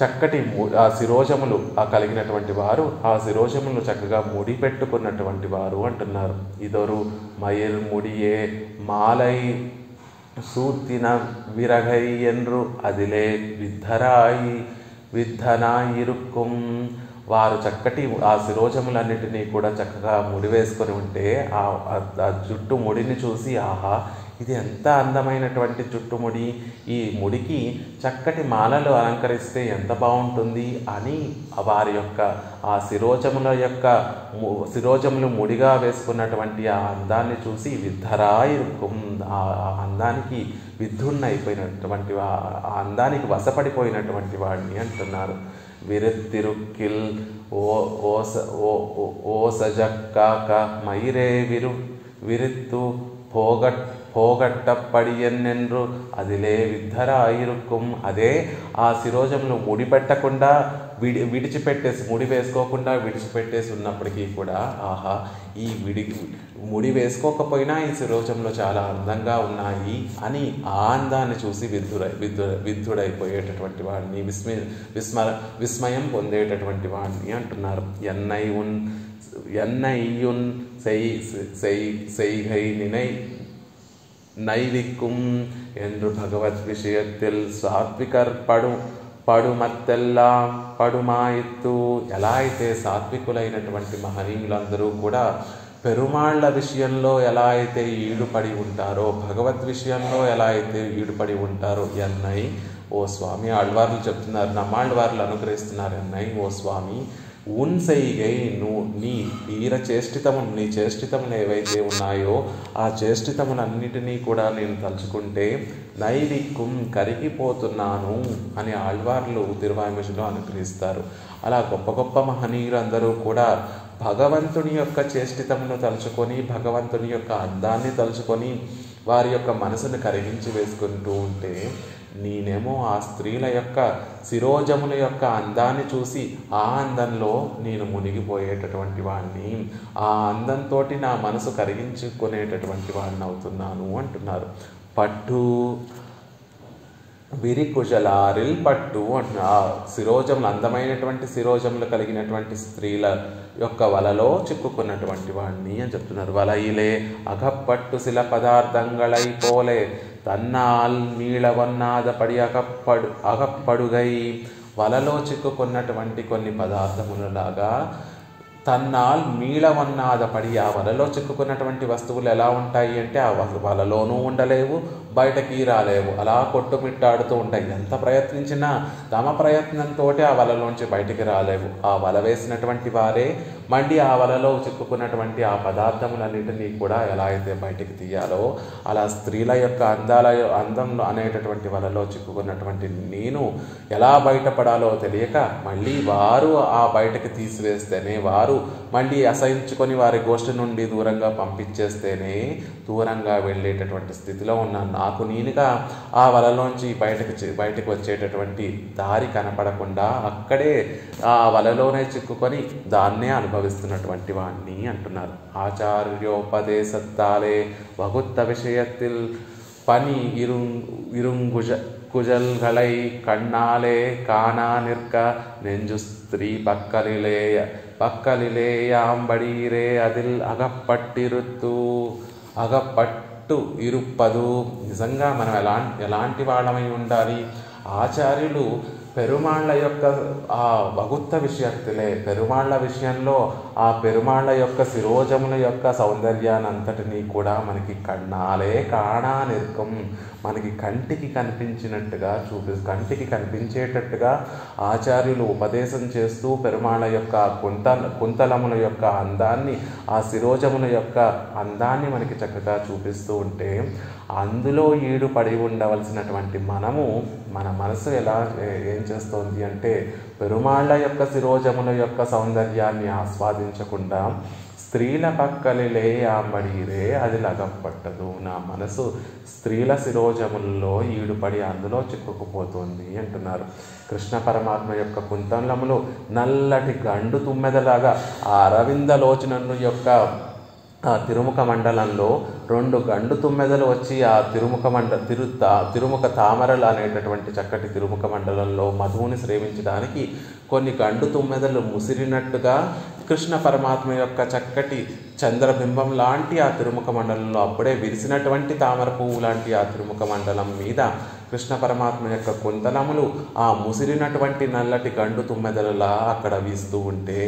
చక్కటి ఆ శిరోజములు కలిగినటువంటి వారు, ఆ శిరోజములు చక్కగా ముడి పెట్టుకున్నటువంటి వారు అంటున్నారు. ఇదొరు మయిర్ ముడియే మాలై సూతిన విరగై ఎన్రు అదిలే విద్ధనాయిరుక్కుం. వారు చక్కటి ఆ శిరోజములన్నిటినీ కూడా చక్కగా ముడివేసుకొని ఉంటే ఆ జుట్టు ముడిని చూసి ఆహా ఇది ఎంత అందమైనటువంటి జుట్టుముడి, ఈ ముడికి చక్కటి మాలలు అలంకరిస్తే ఎంత బాగుంటుంది అని వారి యొక్క ఆ శిరోజములు ముడిగా వేసుకున్నటువంటి ఆ అందాన్ని చూసి విద్ధరాయిరుక్కుం, ఆ అందానికి విద్ధున్నైపోయినటువంటి ఆ అందానికి వశపడిపోయినటువంటి వాడిని అంటున్నారు. విరుత్తిరుక్కిల్ ఓసజక్కాక మయిరే విరుత్తు పోగొట్టపడియెన్నెన్రు అదిలే విద్ధరాయిరుక్కుం. అదే ఆ శిరోజములు ముడిపెట్టకుండా విడిచిపెట్టేసి ముడి వేసుకోకుండా విడిచిపెట్టేసి ఉన్నప్పటికీ కూడా ఆహా ఈ ముడి వేసుకోకపోయినా ఈ శిరోజంలో చాలా అందంగా ఉన్నాయి అని ఆ అందాన్ని చూసి విద్ధుడైపోయేటటువంటి వాడిని, విస్మయం పొందేటటువంటి వాడిని అంటున్నారు. ఎన్నయ్యున్ செய்கை நைவிக்கும் என்று భగవద్ విషయத்தில் సాత్వికర్ పడుమత్తెల్లాం పడుమాయిత్తు. ఎలా అయితే సాత్వికులైనటువంటి మహనీయులందరూ కూడా పెరుమాళ్ల విషయంలో ఎలా అయితే ఈడుపడి ఉంటారో, భగవద్ విషయంలో ఎలా అయితే ఈడుపడి ఉంటారో, ఎన్నై ఓ స్వామి ఆళ్వార్లు చెప్తున్నారు, నమ్మాళ్వార్లు అనుగ్రహిస్తున్నారు. ఎన్నై ఓ స్వామి ఉన్ செய்கை నీ చేష్టితములు, నీ చేష్టితములు ఏవైతే ఉన్నాయో ఆ చేష్టితములన్నిటినీ కూడా నేను తలుచుకుంటే నైవిక్కుం కరిగిపోతున్నాను అని ఆళ్వార్లు తిరువాయిమిషిలో అనుగ్రహిస్తారు. అలా గొప్ప గొప్ప మహనీయులు అందరూ కూడా భగవంతుని యొక్క చేష్టితమును తలుచుకొని, భగవంతుని యొక్క అందాన్ని తలుచుకొని వారి యొక్క మనసును కరిగించి వేసుకుంటూ ఉంటే నేనేమో ఆ స్త్రీల యొక్క శిరోజముల యొక్క అందాన్ని చూసి ఆ అందంలో నేను మునిగిపోయేటటువంటి వాడిని, ఆ అందంతో నా మనసు కరిగించుకునేటటువంటి వాడిని అవుతున్నాను అంటున్నారు. పట్టు విరికుశలారిల్ పట్టు అంటున్నారు. ఆ శిరోజములు, అందమైనటువంటి శిరోజములు కలిగినటువంటి స్త్రీల యొక్క వలలో చిక్కుకున్నటువంటి వాడిని అని చెప్తున్నారు. వలయిలే అగప్పట్టు శిల పదార్థంగళై పోలే తన్నాల్ మీళవన్నాదపడి అగప్పడుగై. వలలో చిక్కుకున్నటువంటి కొన్ని పదార్థములలాగా తన్నాల్ మీళవన్నాదపడి, ఆ వలలో చిక్కుకున్నటువంటి వస్తువులు ఎలా ఉంటాయి అంటే ఆ వలలోనూ ఉండలేవు, బయటకి రాలేవు, అలా కొట్టుమిట్టాడుతూ ఉంటాయి. ఎంత ప్రయత్నించినా తమ ప్రయత్నంతో ఆ వలలోంచి బయటికి రాలేవు. ఆ వల వేసినటువంటి వారే మళ్ళీ ఆ వలలో చిక్కుకున్నటువంటి ఆ పదార్థములన్నింటినీ కూడా ఎలా అయితే బయటికి తీయాలో, అలా స్త్రీల యొక్క అందం అనేటటువంటి వలలో చిక్కుకున్నటువంటి నేను ఎలా బయటపడాలో తెలియక మళ్ళీ వారు ఆ బయటకు తీసివేస్తేనే, వారు మళ్ళీ అసహించుకొని వారి గోష్ఠి నుండి దూరంగా పంపించేస్తేనే దూరంగా వెళ్ళేటటువంటి స్థితిలో ఉన్నాను. నాకు నేనుగా ఆ వలలోంచి బయటకు వచ్చేటటువంటి దారి కనపడకుండా అక్కడే ఆ వలలోనే చిక్కుకొని దాన్నే అనుభవిస్తున్నటువంటి వాణ్ణి అంటున్నారు. ఆచార్యోపదేశత్తాలే వగుత్త విషయத்தில் పని குஜல்களை கண்ணாலே காணா நிற்க நெஞ்சு ஸ்திரீ పక్కలిలేయాంబడీరే అదిల్ అగపట్టు ఇరుప్పదు. నిజంగా మనం ఎలాంటి వాళ్ళమై ఉండాలి? ఆచార్యులు పెరుమాళ్ల యొక్క ఆ వగుత్త విషయత్తులే, పెరుమాళ్ల విషయంలో ఆ పెరుమాళ్ల యొక్క శిరోజముల యొక్క సౌందర్యాన్ని అంతటినీ కూడా మనకి కన్నాలే కాణా నిర్కం, మనకి కంటికి కనిపించినట్టుగా కంటికి కనిపించేటట్టుగా ఆచార్యులు ఉపదేశం చేస్తూ పెరుమాళ్ల యొక్క కుంతలముల యొక్క అందాన్ని, ఆ శిరోజముల యొక్క అందాన్ని మనకి చక్కగా చూపిస్తూ ఉంటే అందులో ఈడుపడి ఉండవలసినటువంటి మన మనసు ఏం చేస్తోంది అంటే పెరుమాళ్ల యొక్క శిరోజముల యొక్క సౌందర్యాన్ని ఆస్వాదించకుండా స్త్రీల పక్కలిలే ఆంబడీరే అది లగపట్టదు. నా మనసు స్త్రీల శిరోజములలో ఈడుపడి అందులో చిక్కుకుపోతుంది అంటున్నారు. కృష్ణ పరమాత్మ యొక్క కుంతలములు నల్లటి గండు తుమ్మెదలాగా ఆ అరవిందలోచనను యొక్క ఆ తిరుముఖ మండలంలో 2 గండు తుమ్మెదలు వచ్చి ఆ తిరుముఖ తామరలు అనేటటువంటి చక్కటి తిరుముఖ మండలంలో మధువుని సేవించడానికి కొన్ని గండు తుమ్మెదలు ముసిరినట్టుగా కృష్ణ పరమాత్మ యొక్క చక్కటి చంద్రబింబం లాంటి ఆ తిరుముఖ మండలంలో అప్పుడే విరిసినటువంటి తామర పువ్వు లాంటి ఆ తిరుముఖ మండలం మీద కృష్ణ పరమాత్మ యొక్క కుంతలములు ఆ ముసిరినటువంటి నల్లటి గండు తుమ్మెదలలా అక్కడ వీస్తూ ఉంటే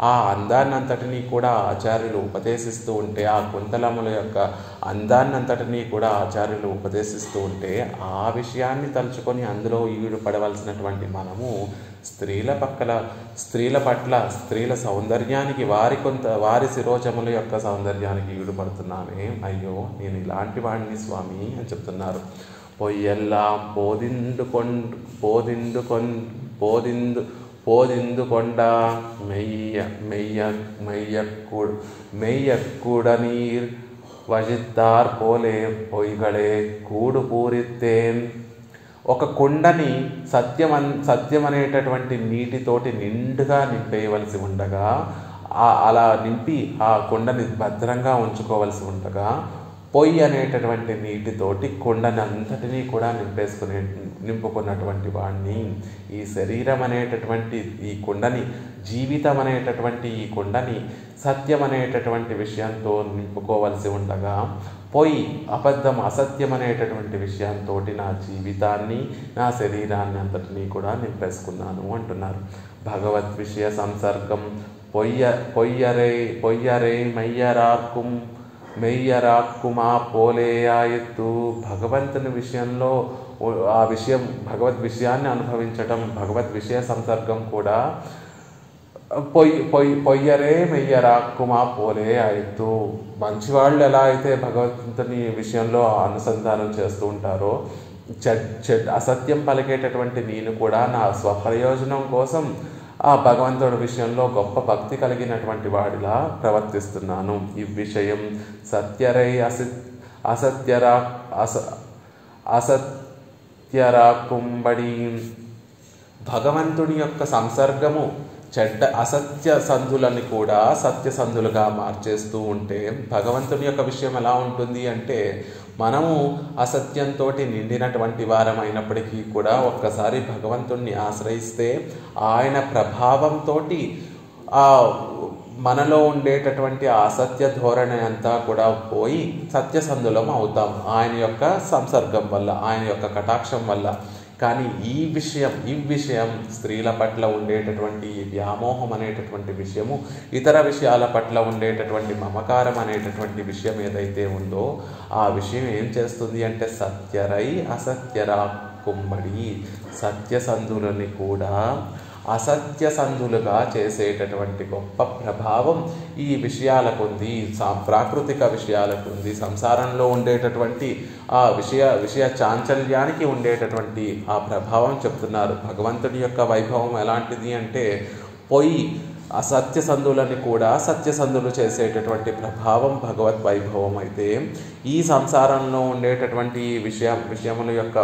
ఆ అందాన్నంతటినీ కూడా ఆచార్యులు ఉపదేశిస్తూ ఉంటే, ఆ కుంతలముల యొక్క అందాన్నంతటినీ కూడా ఆచార్యులు ఉపదేశిస్తూ ఉంటే ఆ విషయాన్ని తలుచుకొని అందులో ఈడు పడవలసినటువంటి మనము స్త్రీల పట్ల స్త్రీల సౌందర్యానికి వారి శిరోజముల యొక్క సౌందర్యానికి ఈడుపడుతున్నామే, అయ్యో నేను ఇలాంటి వాడిని స్వామి అని చెప్తున్నారు. పొయ్యెల్లాం పోదిందుకొండ మెయ్యక్కుడ నీర్ వజిత్తార్ పోలే పొయ్యిగళే కూడు పూరిత్తేన్. ఒక కుండని సత్యం అనేటటువంటి నీటితోటి నిండుగా నింపేయవలసి ఉండగా, అలా నింపి ఆ కుండని భద్రంగా ఉంచుకోవలసి ఉండగా, పొయ్యి అనేటటువంటి నీటితోటి కుండని అంతటినీ కూడా నింపుకున్నటువంటి వాడిని, ఈ శరీరం అనేటటువంటి ఈ కుండని, జీవితం అనేటటువంటి ఈ కుండని సత్యం అనేటటువంటి విషయంతో నింపుకోవలసి ఉండగా, పొయ్యి అబద్ధం అసత్యం అనేటటువంటి విషయంతో నా జీవితాన్ని, నా శరీరాన్ని అంతటినీ కూడా నింపేసుకున్నాను అంటున్నారు. భగవద్ విషయ సంసర్గం పొయ్యరే మెయ్యరాక్కుమా పోలేయాయత్తు. భగవంతుని విషయంలో భగవద్ విషయాన్ని అనుభవించటం, భగవద్ విషయ సంసర్గం కూడా పొయ్యరే మెయ్యరాక్కుమా పోలే ఆయత్తు. మంచివాళ్ళు ఎలా అయితే భగవంతుని విషయంలో అనుసంధానం చేస్తూ ఉంటారో, అసత్యం పలికేటటువంటి నేను కూడా నా స్వప్రయోజనం కోసం ఆ భగవంతుడి విషయంలో గొప్ప భక్తి కలిగినటువంటి వాడిలా ప్రవర్తిస్తున్నాను. ఈ విషయం సత్యరై అసత్యరాకుంబడి. భగవంతుడి యొక్క సంసర్గము అసత్య సంధులని కూడా సత్యసంధులుగా మార్చేస్తూ ఉంటే, భగవంతుని యొక్క విషయం ఎలా ఉంటుంది అంటే, మనము అసత్యంతో నిండినటువంటి వారమైనప్పటికీ కూడా ఒక్కసారి భగవంతుణ్ణి ఆశ్రయిస్తే ఆయన ప్రభావంతో మనలో ఉండేటటువంటి అసత్య ధోరణి అంతా కూడా పోయి సత్యసంధులం అవుతాం ఆయన యొక్క సంసర్గం వల్ల, ఆయన యొక్క కటాక్షం వల్ల. కానీ ఈ విషయం స్త్రీల పట్ల ఉండేటటువంటి వ్యామోహం అనేటటువంటి విషయము, ఇతర విషయాల పట్ల ఉండేటటువంటి మమకారం అనేటటువంటి విషయం ఏదైతే ఉందో, ఆ విషయం ఏం చేస్తుంది అంటే సత్యరై అసత్యరాకుంబడి, సత్యసంధులని కూడా అసత్యసంధులుగా చేసేటటువంటి గొప్ప ప్రభావం ఈ విషయాలకు ఉంది, ప్రాకృతిక విషయాలకు ఉంది. సంసారంలో ఉండేటటువంటి ఆ విషయ చాంచల్యానికి ఉండేటటువంటి ఆ ప్రభావం చెప్తున్నారు. భగవంతుడి యొక్క వైభవం ఎలాంటిది అంటే, పొయ్యి అసత్యసంధులని కూడా సత్యసంధులు చేసేటటువంటి ప్రభావం భగవద్ వైభవం అయితే, ఈ సంసారంలో ఉండేటటువంటి విషయముల యొక్క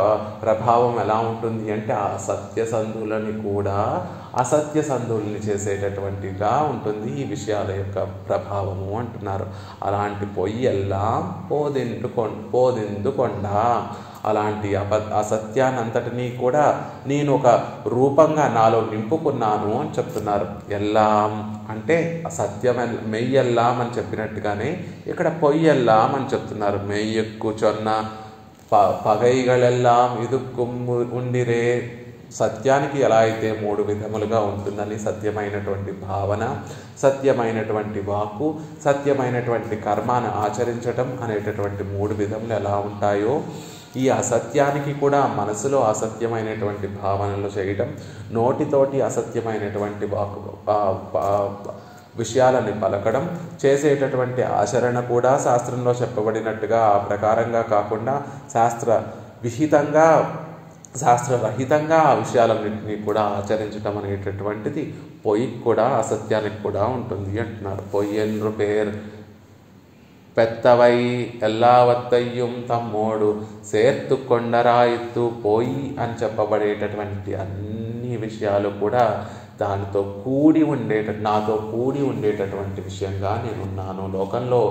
ప్రభావం ఎలా ఉంటుంది అంటే, ఆ సత్యసంధులని కూడా అసత్యసంధుల్ని చేసేటటువంటిగా ఉంటుంది ఈ విషయాల యొక్క ప్రభావము అంటున్నారు. అలాంటి పొయ్యి ఎల్లా పోదిందుకొండ. అలాంటి అసత్యాన్నంతటినీ కూడా నేను ఒక రూపంగా నాలో నింపుకున్నాను అని చెప్తున్నారు. ఎల్లాం అంటే సత్యం మెయ్యెల్లాం అని చెప్పినట్టుగానే ఇక్కడ పొయ్యెల్లాం అని చెప్తున్నారు. మెయ్యక్కు చొన్న పగైగళెల్లాం ఇదుక్కుమ్ము ఉండిరే. సత్యానికి ఎలా అయితే 3 విధములుగా ఉంటుందని, సత్యమైనటువంటి భావన, సత్యమైనటువంటి వాక్కు, సత్యమైనటువంటి కర్మను ఆచరించటం అనేటటువంటి 3 విధములు ఎలా ఉంటాయో, ఈ అసత్యానికి కూడా మనసులో అసత్యమైనటువంటి భావనలు చేయటం, నోటితోటి అసత్యమైనటువంటి విషయాలని పలకడం, చేసేటటువంటి ఆచరణ కూడా శాస్త్రంలో చెప్పబడినట్టుగా ఆ ప్రకారంగా కాకుండా శాస్త్రరహితంగా ఆ విషయాలన్నింటినీ కూడా ఆచరించటం అనేటటువంటిది పొయ్యికి కూడా అసత్యానికి కూడా ఉంటుంది అంటున్నారు. పొయ్యెన్రు పేర్ పెత్తవై ఎల్లావత్తయ్యం తమ్మోడు సేర్తు కొండరాయిత్తు పోయి అని చెప్పబడేటటువంటి అన్ని విషయాలు కూడా నాతో కూడి ఉండేటటువంటి విషయంగా నేనున్నాను. లోకంలో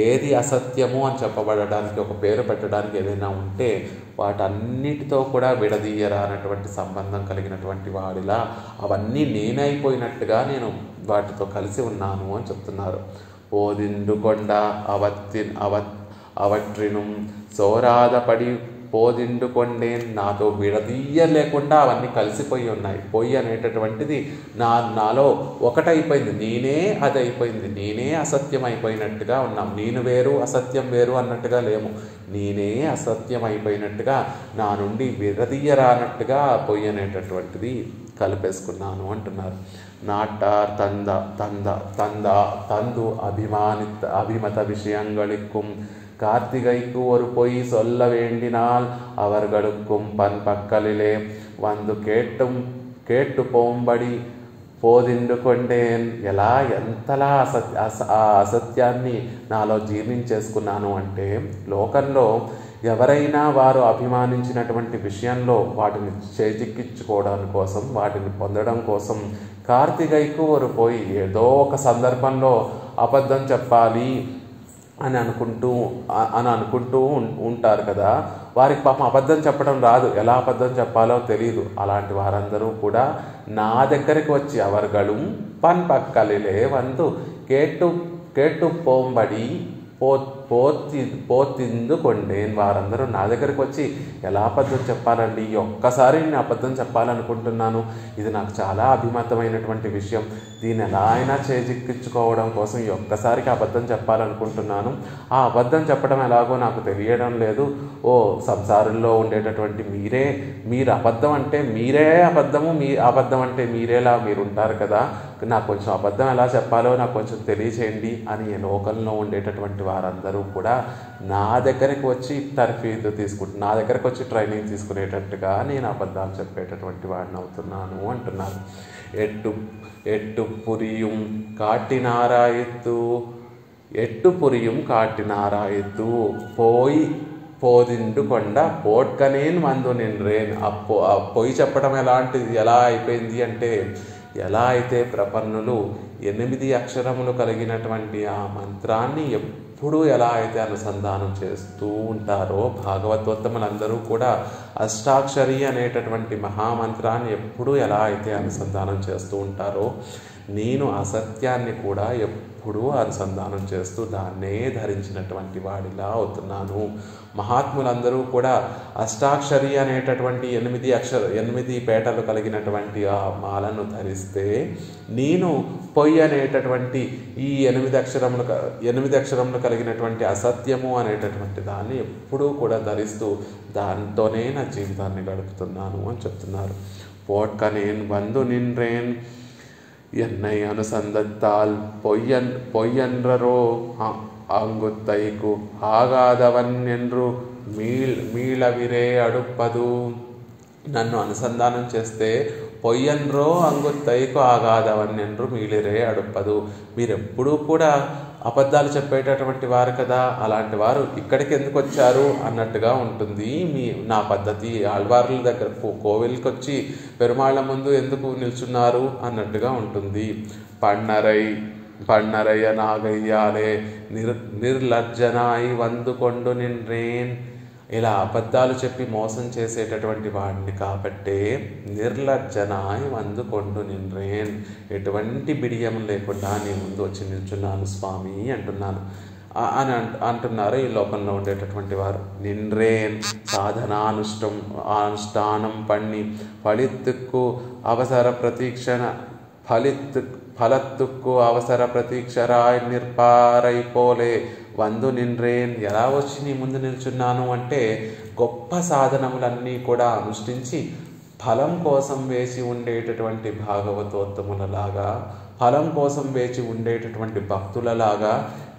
ఏది అసత్యము అని చెప్పబడడానికి, ఒక పేరు పెట్టడానికి ఏదైనా ఉంటే వాటన్నిటితో కూడా విడదీయరానటువంటి సంబంధం కలిగినటువంటి వాడిలా అవన్నీ నేనైపోయినట్టుగా నేను వాటితో కలిసి ఉన్నాను అని చెప్తున్నారు. పోదిండుకొండ అవట్రిను సోరాదపడి పోదిండుకొండేన్. నాతో విడదీయలేకుండా అవన్నీ కలిసిపోయి ఉన్నాయి. పొయ్యి అనేటటువంటిది నాలో ఒకటైపోయింది, నేనే అది అయిపోయింది, నేనే అసత్యం అయిపోయినట్టుగా ఉన్నాం. నేను వేరు అసత్యం వేరు అన్నట్టుగా లేము, నేనే అసత్యం అయిపోయినట్టుగా, నా నుండి విడదీయరానట్టుగా పొయ్యి అనేటటువంటిది కలిపేసుకున్నాను అంటున్నారు. நாட்டார் தந்து அபிமத விஷயங்களுக்கும் கார்த்திகைக்கு ஒரு பொய் சொல்ல வேண்டினால் அவர்களுக்கும் பன் பக்கலிலே வந்து கேட்டு போம்படி పోదిండుకొండేన్. ఎలా ఎంతలా ఆ అసత్యాన్ని నాలో జీర్ణించేసుకున్నాను అంటే, లోకంలో ఎవరైనా వారు అభిమానించినటువంటి విషయంలో వాటిని చేజిక్కించుకోవడం కోసం, వాటిని పొందడం కోసం కార్తికేయకు వారు పోయి ఏదో ఒక సందర్భంలో అబద్ధం చెప్పాలి అని అనుకుంటూ ఉంటారు కదా. వారికి పాపం అబద్ధం చెప్పడం రాదు, ఎలా అబద్ధం చెప్పాలో తెలియదు. అలాంటి వారందరూ కూడా నా దగ్గరికి వచ్చి అవర్గళం పక్కలిలే వందు కేట్టు పోంబడి పోతిందుకొండేన్. వారందరూ నా దగ్గరికి వచ్చి ఎలా అబద్ధం చెప్పాలండి, ఒక్కసారి నేను అబద్ధం చెప్పాలనుకుంటున్నాను, ఇది నాకు చాలా అభిమతమైనటువంటి విషయం, దీన్ని ఎలా అయినా చేజిక్కించుకోవడం కోసం ఈ ఒక్కసారికి అబద్ధం చెప్పాలనుకుంటున్నాను, ఆ అబద్ధం చెప్పడం ఎలాగో నాకు తెలియడం లేదు. ఓ సంసారంలో ఉండేటటువంటి మీరు అబద్ధం అంటే మీరే అబద్ధము, మీ అబద్ధం అంటే మీరేలా మీరు ఉంటారు కదా, నాకు కొంచెం అబద్ధం ఎలా చెప్పాలో నాకు కొంచెం తెలియచేయండి అని లోకంలో ఉండేటటువంటి వారందరూ కూడా నా దగ్గరికి వచ్చి తర్ఫీదు నా దగ్గరకు వచ్చి ట్రైనింగ్ తీసుకునేటట్టుగా నేను అబద్ధాలు చెప్పేటటువంటి వాడిని అవుతున్నాను అంటున్నారు. ఎట్టు పురియం కాటినారాయత్తు పోదిండుకొండ పోట్కనేన్ మందు నిన్రేన్. పొయ్యి చెప్పడం ఎలా అయిపోయింది అంటే, ఎలా అయితే ప్రపన్నులు 8 అక్షరములు కలిగినటువంటి ఆ మంత్రాన్ని ఎప్పుడు ఎలా అయితే అనుసంధానం చేస్తూ ఉంటారో, భాగవతోత్తములందరూ కూడా అష్టాక్షరి అనేటటువంటి మహామంత్రాన్ని ఎప్పుడు ఎలా అయితే అనుసంధానం చేస్తూ ఉంటారో, నేను అసత్యాన్ని కూడా ఎప్పుడూ అనుసంధానం చేస్తూ దాన్నే ధరించినటువంటి వాడిలా అవుతున్నాను. మహాత్ములందరూ కూడా అష్టాక్షరి అనేటటువంటి 8 పేటలు కలిగినటువంటి ఆ మాలను ధరిస్తే, నేను పొయ్యి అనేటటువంటి ఈ 8 అక్షరములు కలిగినటువంటి అసత్యము అనేటటువంటి దాన్ని ఎప్పుడూ కూడా ధరిస్తూ దాంతోనే నా జీవితాన్ని గడుపుతున్నాను అని చెప్తున్నారు. పోట్కనేన్ వందు నిన్రేన్ என்னை அனுசந்தத்தால் பொய்யன்றரோ அங்குத்தைக்கு ஆகாதவன் என்று మీళవిరే అడుప్పదు. నన్ను అనుసంధానం చేస్తే పొయ్యన్రో అంగుత్తైకు ఆగాదవన్ ఎండ్రు మీళిరే అడుప్పదు. మీరెప్పుడూ కూడా అబద్ధాలు చెప్పేటటువంటి వారు కదా, అలాంటి వారు ఇక్కడికి ఎందుకు వచ్చారు అన్నట్టుగా ఉంటుంది నా పద్ధతి. ఆళ్వార్ల దగ్గర కోవిల్కి వచ్చి పెరుమాళ్ళ ముందు ఎందుకు నిల్చున్నారు అన్నట్టుగా ఉంటుంది. పన్నరయ్య నాగయ్యాలే నిర్లజ్జనాయి వందుకొండు నిన్రేన్. ఇలా అబద్ధాలు చెప్పి మోసం చేసేటటువంటి వాడిని కాబట్టే నిర్లజ్జనాయి వందుకొండు నిన్రేన్, ఎటువంటి బిడియం లేకుండా నీ ముందు వచ్చి నిల్చున్నాను స్వామి అంటున్నారు ఈ లోకంలో ఉండేటటువంటి వారు. నిన్రేన్ సాధనానుష్ఠానం పన్ని ఫలిత్తుకు అవసర ప్రతీక్షరాయ్ నిర్పారైపోలే వందు నిన్రేన్. ఎలా వచ్చి నీ ముందు నిల్చున్నాను అంటే, గొప్ప సాధనములన్నీ కూడా అనుష్ఠించి ఫలం కోసం వేచి ఉండేటటువంటి భాగవతోత్తములలాగా, ఫలం కోసం వేచి ఉండేటటువంటి భక్తులలాగా,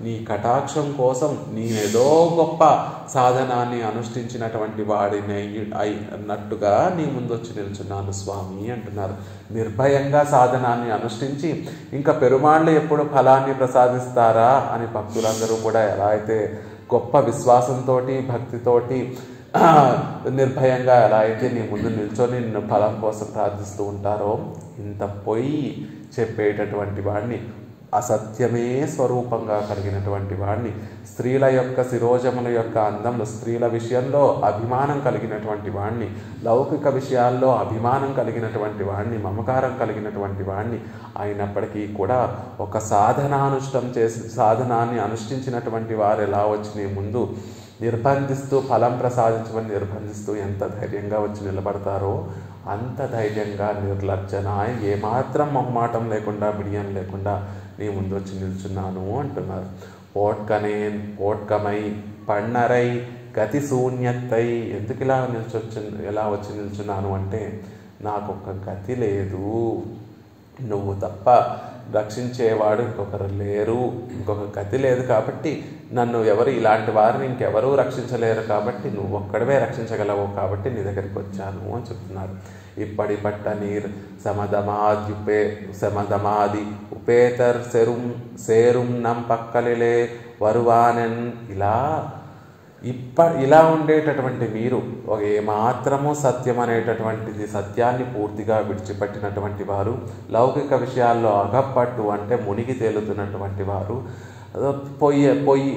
నీ కటాక్షం కోసం నేనేదో గొప్ప సాధనాన్ని అనుష్ఠించినటువంటి వాడిని అన్నట్టుగా నీ ముందొచ్చి నిల్చున్నాను స్వామి అంటున్నారు. నిర్భయంగా సాధనాన్ని అనుష్ఠించి ఇంకా పెరుమాళ్ళు ఎప్పుడు ఫలాన్ని ప్రసాదిస్తారా అని భక్తులందరూ కూడా ఎలా అయితే గొప్ప విశ్వాసంతో భక్తితోటి నిర్భయంగా ఎలా అయితే నీ ముందు నిల్చొని నిన్ను ఫలం కోసం ప్రార్థిస్తూ ఉంటారో, ఇంత పొయ్యి చెప్పేటటువంటి వాడిని, అసత్యమే స్వరూపంగా కలిగినటువంటి వాడిని, స్త్రీల యొక్క శిరోజముల యొక్క అందంలో స్త్రీల విషయంలో అభిమానం కలిగినటువంటి వాడిని, లౌకిక విషయాల్లో అభిమానం కలిగినటువంటి వాడిని, మమకారం కలిగినటువంటి వాడిని అయినప్పటికీ కూడా ఒక సాధనాన్ని అనుష్ఠించినటువంటి వారు ఎలా వచ్చి నీ ముందు నిర్బంధిస్తూ ఫలం ప్రసాదించమని నిర్బంధిస్తూ ఎంత ధైర్యంగా వచ్చి నిలబడతారో అంత ధైర్యంగా నిర్లజ్జన ఏమాత్రం మొహమాటం లేకుండా బిడియం లేకుండా నీ ముందు వచ్చి నిల్చున్నాను అంటున్నారు. పోట్కమై పన్నరై గతి శూన్యత్తై. ఎందుకు ఎలా వచ్చి నిల్చున్నాను అంటే, నాకు ఒక గతి లేదు, నువ్వు తప్ప రక్షించేవాడు ఇంకొకరు లేరు, ఇంకొక గతి లేదు, కాబట్టి నన్ను ఎవరు ఇలాంటి వారిని ఇంకెవరూ రక్షించలేరు, కాబట్టి నువ్వు ఒక్కడవే రక్షించగలవు, కాబట్టి నీ దగ్గరికి వచ్చాను అని చెప్తున్నారు. ఇప్పటి పట్ట నీర్ సమదమాది ఉపేతర్ సేరుం నం పక్కలిలే వరువానెన్. ఇలా ఉండేటటువంటి మీరు ఏమాత్రము సత్యం అనేటటువంటిది సత్యాన్ని పూర్తిగా విడిచిపెట్టినటువంటి వారు, లౌకిక విషయాల్లో అగపట్టు అంటే మునిగి తేలుతున్నటువంటి వారు, పొయ్యి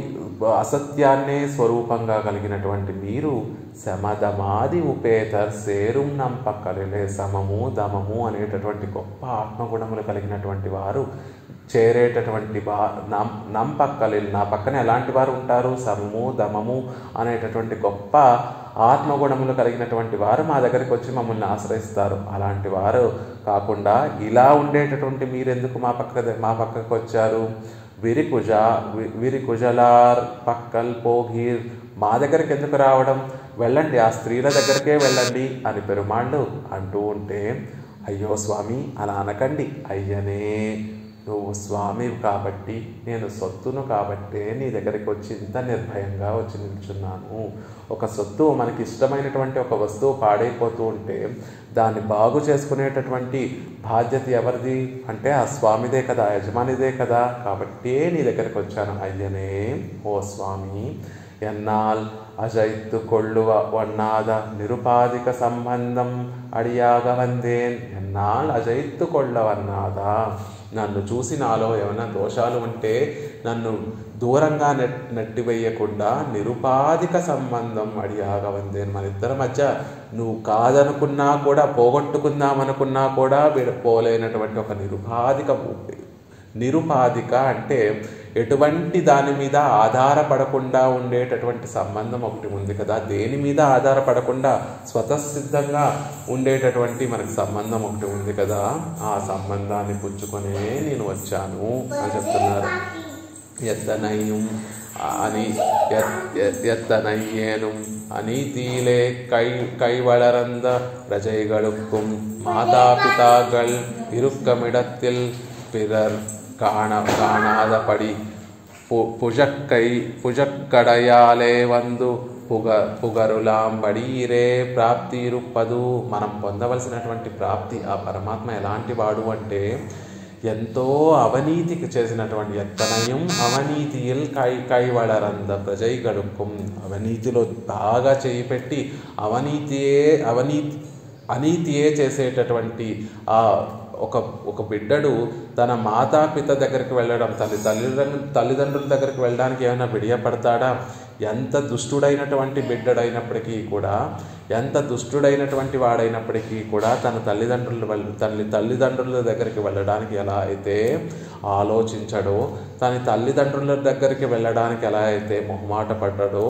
అసత్యాన్నే స్వరూపంగా కలిగినటువంటి మీరు సమదమాది ఉపేతర్ సేరుం నంపక్కలిలే, సమము దమము అనేటటువంటి గొప్ప ఆత్మగుణములు కలిగినటువంటి వారు చేరేటటువంటి నంపక్కలి, నా పక్కన ఎలాంటి వారు ఉంటారు? సమము దమము అనేటటువంటి గొప్ప ఆత్మగుణములు కలిగినటువంటి వారు మా దగ్గరికి వచ్చి మమ్మల్ని ఆశ్రయిస్తారు. అలాంటి వారు కాకుండా ఇలా ఉండేటటువంటి మీరెందుకు మా పక్కకు వచ్చారు? విరికుజలార్ పక్కల్ పోగీర్, మా దగ్గరికి ఎందుకు రావడం? వెళ్ళండి, ఆ స్త్రీల దగ్గరికే వెళ్ళండి అని పెరుమాళ్ళు అంటూ ఉంటే, అయ్యో స్వామి అలా అనకండి, అయ్యనే నువ్వు స్వామివి కాబట్టి, నేను సొత్తును కాబట్టే నీ దగ్గరికి వచ్చి ఇంత నిర్భయంగా వచ్చి నిల్చున్నాను. ఒక సొత్తు మనకి ఇష్టమైనటువంటి ఒక వస్తువు పాడైపోతూ ఉంటే దాన్ని బాగు చేసుకునేటటువంటి బాధ్యత ఎవరిది అంటే ఆ స్వామిదే కదా, యజమానిదే కదా, కాబట్టే నీ దగ్గరికి వచ్చాను. అయ్యనే ఓ స్వామి, ఎన్నాల్ అజైత్తు కొళ్ళువ వన్నాద నిరుపాధిక సంబంధం అడియాగ వందేన్. ఎన్నాల్ అజైత్తు కొళ్ళవన్నాద, నన్ను చూసి నాలో ఏమైనా దోషాలు ఉంటే నన్ను దూరంగా నెట్టివేయకుండా నిరుపాధిక సంబంధం అడియాగ వందేన్. మన ఇద్దరి మధ్య నువ్వు కాదనుకున్నా కూడా, పోగొట్టుకుందామనుకున్నా కూడా పోలేనటువంటి ఒక నిరుపాధిక అంటే ఎటువంటి దాని మీద ఆధారపడకుండా ఉండేటటువంటి సంబంధం ఒకటి ఉంది కదా, దేని మీద ఆధారపడకుండా స్వతసిద్ధంగా ఉండేటటువంటి మనకి సంబంధం ఒకటి ఉంది కదా, ఆ సంబంధాన్ని పుచ్చుకొనే నేను వచ్చాను అని చెప్తున్నారు. ఎత్తనయ్యం అని ఎత్తనయ్యేను అనీతీలే கைவளரந்த பிரஜைகளுக்கும் மாதாபிதாக்கள் இருக்குமிடத்தில் பிறர் காணாதபடி పుజక్కడయాలే వందు పుగరులాంబడీరే ప్రాప్తి ఇరుప్పదు. మనం పొందవలసినటువంటి ప్రాప్తి ఆ పరమాత్మ ఎలాంటి వాడు అంటే ఎంతో అవినీతికి చేసినటువంటి ఎత్తనయం అవనీతియల్ కైవళరంద ప్రజైగడుక్కుం, అవినీతిలో బాగా చేయి పెట్టి అనీతియే చేసేటటువంటి ఆ ఒక బిడ్డడు తన మాతాపిత దగ్గరికి వెళ్ళడం, తల్లిదండ్రుల దగ్గరికి వెళ్ళడానికి ఏమైనా బిడియపడతాడా? ఎంత దుష్టుడైనటువంటి బిడ్డడైనప్పటికీ కూడా, ఎంత దుష్టుడైనటువంటి వాడైనప్పటికీ కూడా తన తల్లిదండ్రుల దగ్గరికి వెళ్ళడానికి ఎలా అయితే ఆలోచించడో, తన తల్లిదండ్రుల దగ్గరికి వెళ్ళడానికి ఎలా అయితే మొహమాట పడ్డాడో,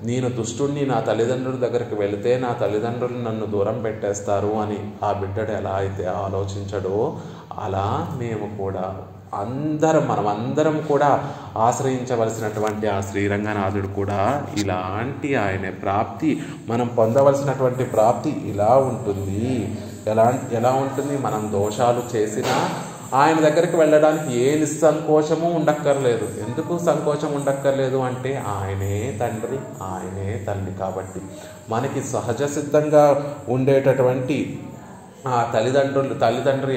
నేను దుష్టుడిని, నా తల్లిదండ్రుల దగ్గరికి వెళితే నా తల్లిదండ్రులు నన్ను దూరం పెట్టేస్తారు అని ఆ బిడ్డడు ఎలా అయితే ఆలోచించడో, అలా మేము కూడా మనమందరం కూడా ఆశ్రయించవలసినటువంటి ఆ శ్రీరంగనాథుడు కూడా ఇలాంటి ఆయన ప్రాప్తి, మనం పొందవలసినటువంటి ప్రాప్తి ఇలా ఉంటుంది. ఎలా ఉంటుంది? మనం దోషాలు చేసినా ఆయన దగ్గరికి వెళ్ళడానికి ఏ నిస్సంకోచము ఉండక్కర్లేదు. ఎందుకు సంకోచం ఉండక్కర్లేదు అంటే ఆయనే తండ్రి, ఆయనే తల్లి కాబట్టి మనకి సహజ సిద్ధంగా ఉండేటటువంటి ఆ తల్లిదండ్రులు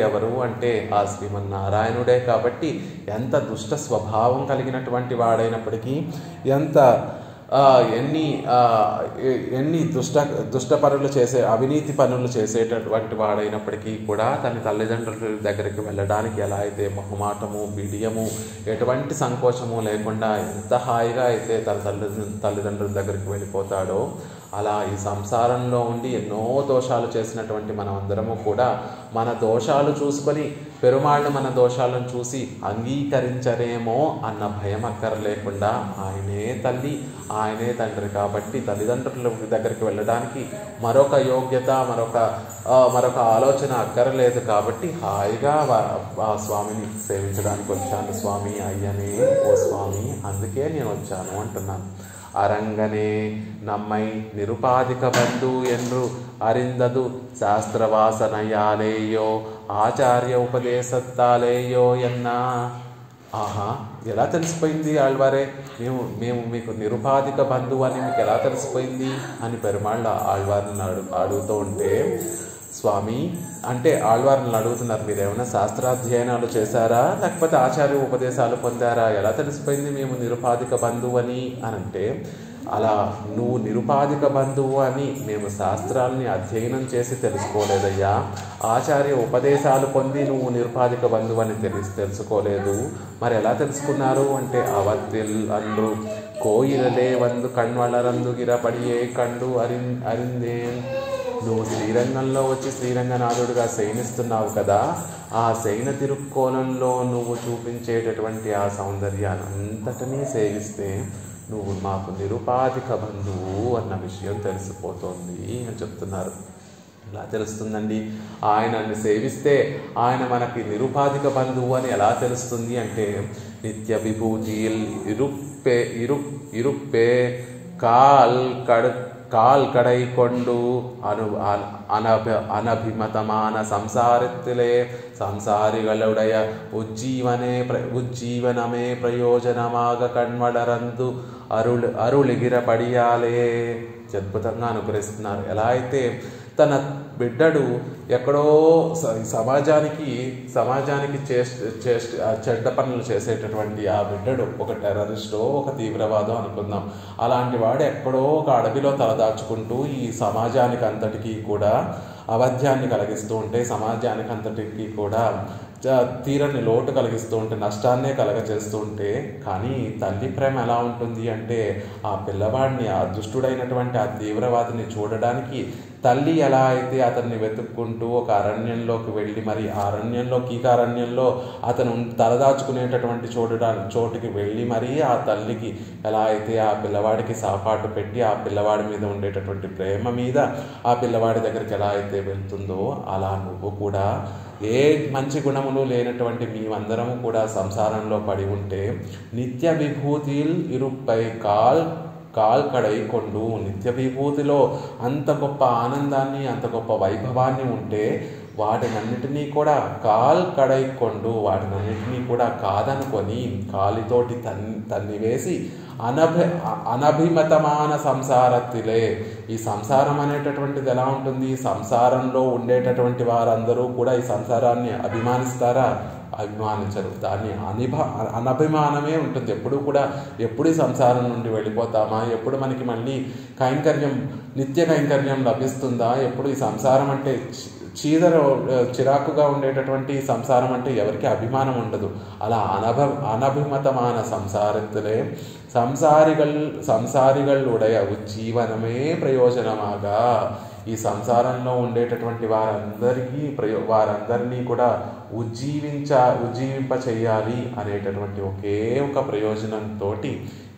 ఎవరు అంటే ఆ శ్రీమన్నారాయణుడే. కాబట్టి ఎంత దుష్ట స్వభావం కలిగినటువంటి వాడైనప్పటికీ, ఎన్ని దుష్ట పనులు చేసే, అవినీతి పనులు చేసేటటువంటి వాడైనప్పటికీ కూడా తన తల్లిదండ్రుల దగ్గరికి వెళ్ళడానికి ఎలా అయితే మొహమాటము, బిడియము, ఎటువంటి సంకోచము లేకుండా ఎంత హాయిగా అయితే తన తల్లిదండ్రుల దగ్గరికి వెళ్ళిపోతాడో, అలా ఈ సంసారంలో ఉండి ఎన్నో దోషాలు చేసినటువంటి మనమందరము కూడా మన దోషాలు చూసుకొని పెరుమాళ్ళు మన దోషాలను చూసి అంగీకరించరేమో అన్న భయం అక్కర్లేకుండా ఆయనే తల్లి, ఆయనే తండ్రి కాబట్టి తల్లిదండ్రుల దగ్గరికి వెళ్ళడానికి మరొక యోగ్యత, మరొక ఆలోచన అక్కర్లేదు. కాబట్టి హాయిగా ఆ స్వామిని సేవించడానికి వచ్చాను. స్వామి అయ్యనే ఓ స్వామి, అందుకే నేను వచ్చాను అంటున్నాను. அரங்கனே நம்மை நிருபாதிக பந்து என்று அறிந்தது శాస్త్రవాసనయాలేయో ఆచార్య ఉపదేశత్తాలేయో ఎన్నా. ఆహా, ఎలా తెలిసిపోయింది ఆళ్వారే? మేము మీకు నిరుపాధిక బంధువు అని మీకు ఎలా తెలిసిపోయింది అని పెరుమాళ్ళ ఆళ్వారిని అడుగుతూ ఉంటే, స్వామి అంటే ఆళ్వారిని అడుగుతున్నారు, మీరు ఏమైనా శాస్త్రాధ్యయనాలు చేశారా, లేకపోతే ఆచార్య ఉపదేశాలు పొందారా, ఎలా తెలిసిపోయింది మేము నిరుపాధిక బంధువు అని అంటే, అలా నువ్వు నిరుపాధిక బంధువు అని మేము శాస్త్రాలని అధ్యయనం చేసి తెలుసుకోలేదయ్యా, ఆచార్య ఉపదేశాలు పొంది నువ్వు నిరుపాధిక బంధువు అని తెలుసుకోలేదు. మరి ఎలా తెలుసుకున్నారు అంటే, అవత్తిల్ అందు కోయిలలే వందు కణ్వళరందు గిరపడియే కండు అరిందేన్. నువ్వు శ్రీరంగంలో వచ్చి శ్రీరంగనాథుడిగా శయనిస్తున్నావు కదా, ఆ శయన తిరుక్కోణంలో నువ్వు చూపించేటటువంటి ఆ సౌందర్యాన్ని అంతటినీ సేవిస్తే నువ్వు మాకు నిరుపాధిక బంధువు అన్న విషయం తెలిసిపోతుంది అని చెప్తున్నారు. ఎలా తెలుస్తుందండి? ఆయనని సేవిస్తే ఆయన మనకి నిరుపాధిక బంధువు అని ఎలా తెలుస్తుంది అంటే, నిత్య విభూతి ఇరుప్పే கால் கடை கொண்டு அனபிமதமான சம்சாரத்திலே సంసారిగలుడయ ఉజ్జీవనమే ప్రయోజనమాగ కణ్వళరందు అరుళిగిరపడియాలే. అద్భుతంగా అనుగ్రహిస్తున్నారు. ఎలా అయితే తన బిడ్డడు ఎక్కడో సమాజానికి చెడ్డ పనులు చేసేటటువంటి ఆ బిడ్డడు ఒక టెర్రరిస్టో ఒక తీవ్రవాదో అనుకుందాం, అలాంటి వాడు ఎక్కడో ఒక అడవిలో తలదాచుకుంటూ ఈ సమాజానికి అంతటికీ కూడా అవధ్యాన్ని కలిగిస్తూ ఉంటే, సమాజానికి అంతటికీ కూడా తీరని లోటు కలిగిస్తూ ఉంటే, నష్టాన్నే కలగజేస్తూ ఉంటే, కానీ తల్లి ప్రేమ ఎలా ఉంటుంది అంటే, ఆ పిల్లవాడిని, ఆ దుష్టుడైనటువంటి ఆ తీవ్రవాదిని చూడడానికి తల్లి ఎలా అయితే అతన్ని వెతుక్కుంటూ ఒక అరణ్యంలోకి వెళ్ళి, మరి ఆ అరణ్యంలో కీకారణ్యంలో అతను తలదాచుకునేటటువంటి చోటుకి వెళ్ళి మరి ఆ తల్లికి ఎలా అయితే ఆ పిల్లవాడికి సాపాటు పెట్టి ఆ పిల్లవాడి మీద ఉండేటటువంటి ప్రేమ మీద ఆ పిల్లవాడి దగ్గరికి ఎలా అయితే వెళ్తుందో, అలా నువ్వు కూడా ఏ మంచి గుణములు లేనటువంటి మేమందరము కూడా సంసారంలో పడి ఉంటే, నిత్య విభూతిల్ ఇరుప్పై కాల్ కడై కొండు, నిత్య విభూతిలో అంత గొప్ప ఆనందాన్ని అంత గొప్ప వైభవాన్ని ఉంటే వాటినన్నిటినీ కూడా కడై కొండు, వాటినన్నిటినీ కూడా కాదనుకొని కాలితోటి తన్నివేసి అనభిమతమాన సంసారత్తిలే. ఈ సంసారం అనేటటువంటిది ఎలా ఉంటుంది? సంసారంలో ఉండేటటువంటి వారందరూ కూడా ఈ సంసారాన్ని అభిమానిస్తారా? అభిమానించరు. దాన్ని అనభిమానమే ఉంటుంది. ఎప్పుడు ఈ సంసారం నుండి వెళ్ళిపోతామా, ఎప్పుడు మనకి మళ్ళీ నిత్య కైంకర్యం లభిస్తుందా, ఎప్పుడు ఈ సంసారం అంటే చిరాకుగా ఉండేటటువంటి సంసారం అంటే ఎవరికి అభిమానం ఉండదు. అలా అనభిమతమాన సంసారత్తులే సంసారిகள் ఉడయ ఉజ్జీవనమే ప్రయోజనమాగా. ఈ సంసారంలో ఉండేటటువంటి వారందరినీ కూడా ఉజ్జీవింప చేయాలి అనేటటువంటి ఒకే ఒక ప్రయోజనంతో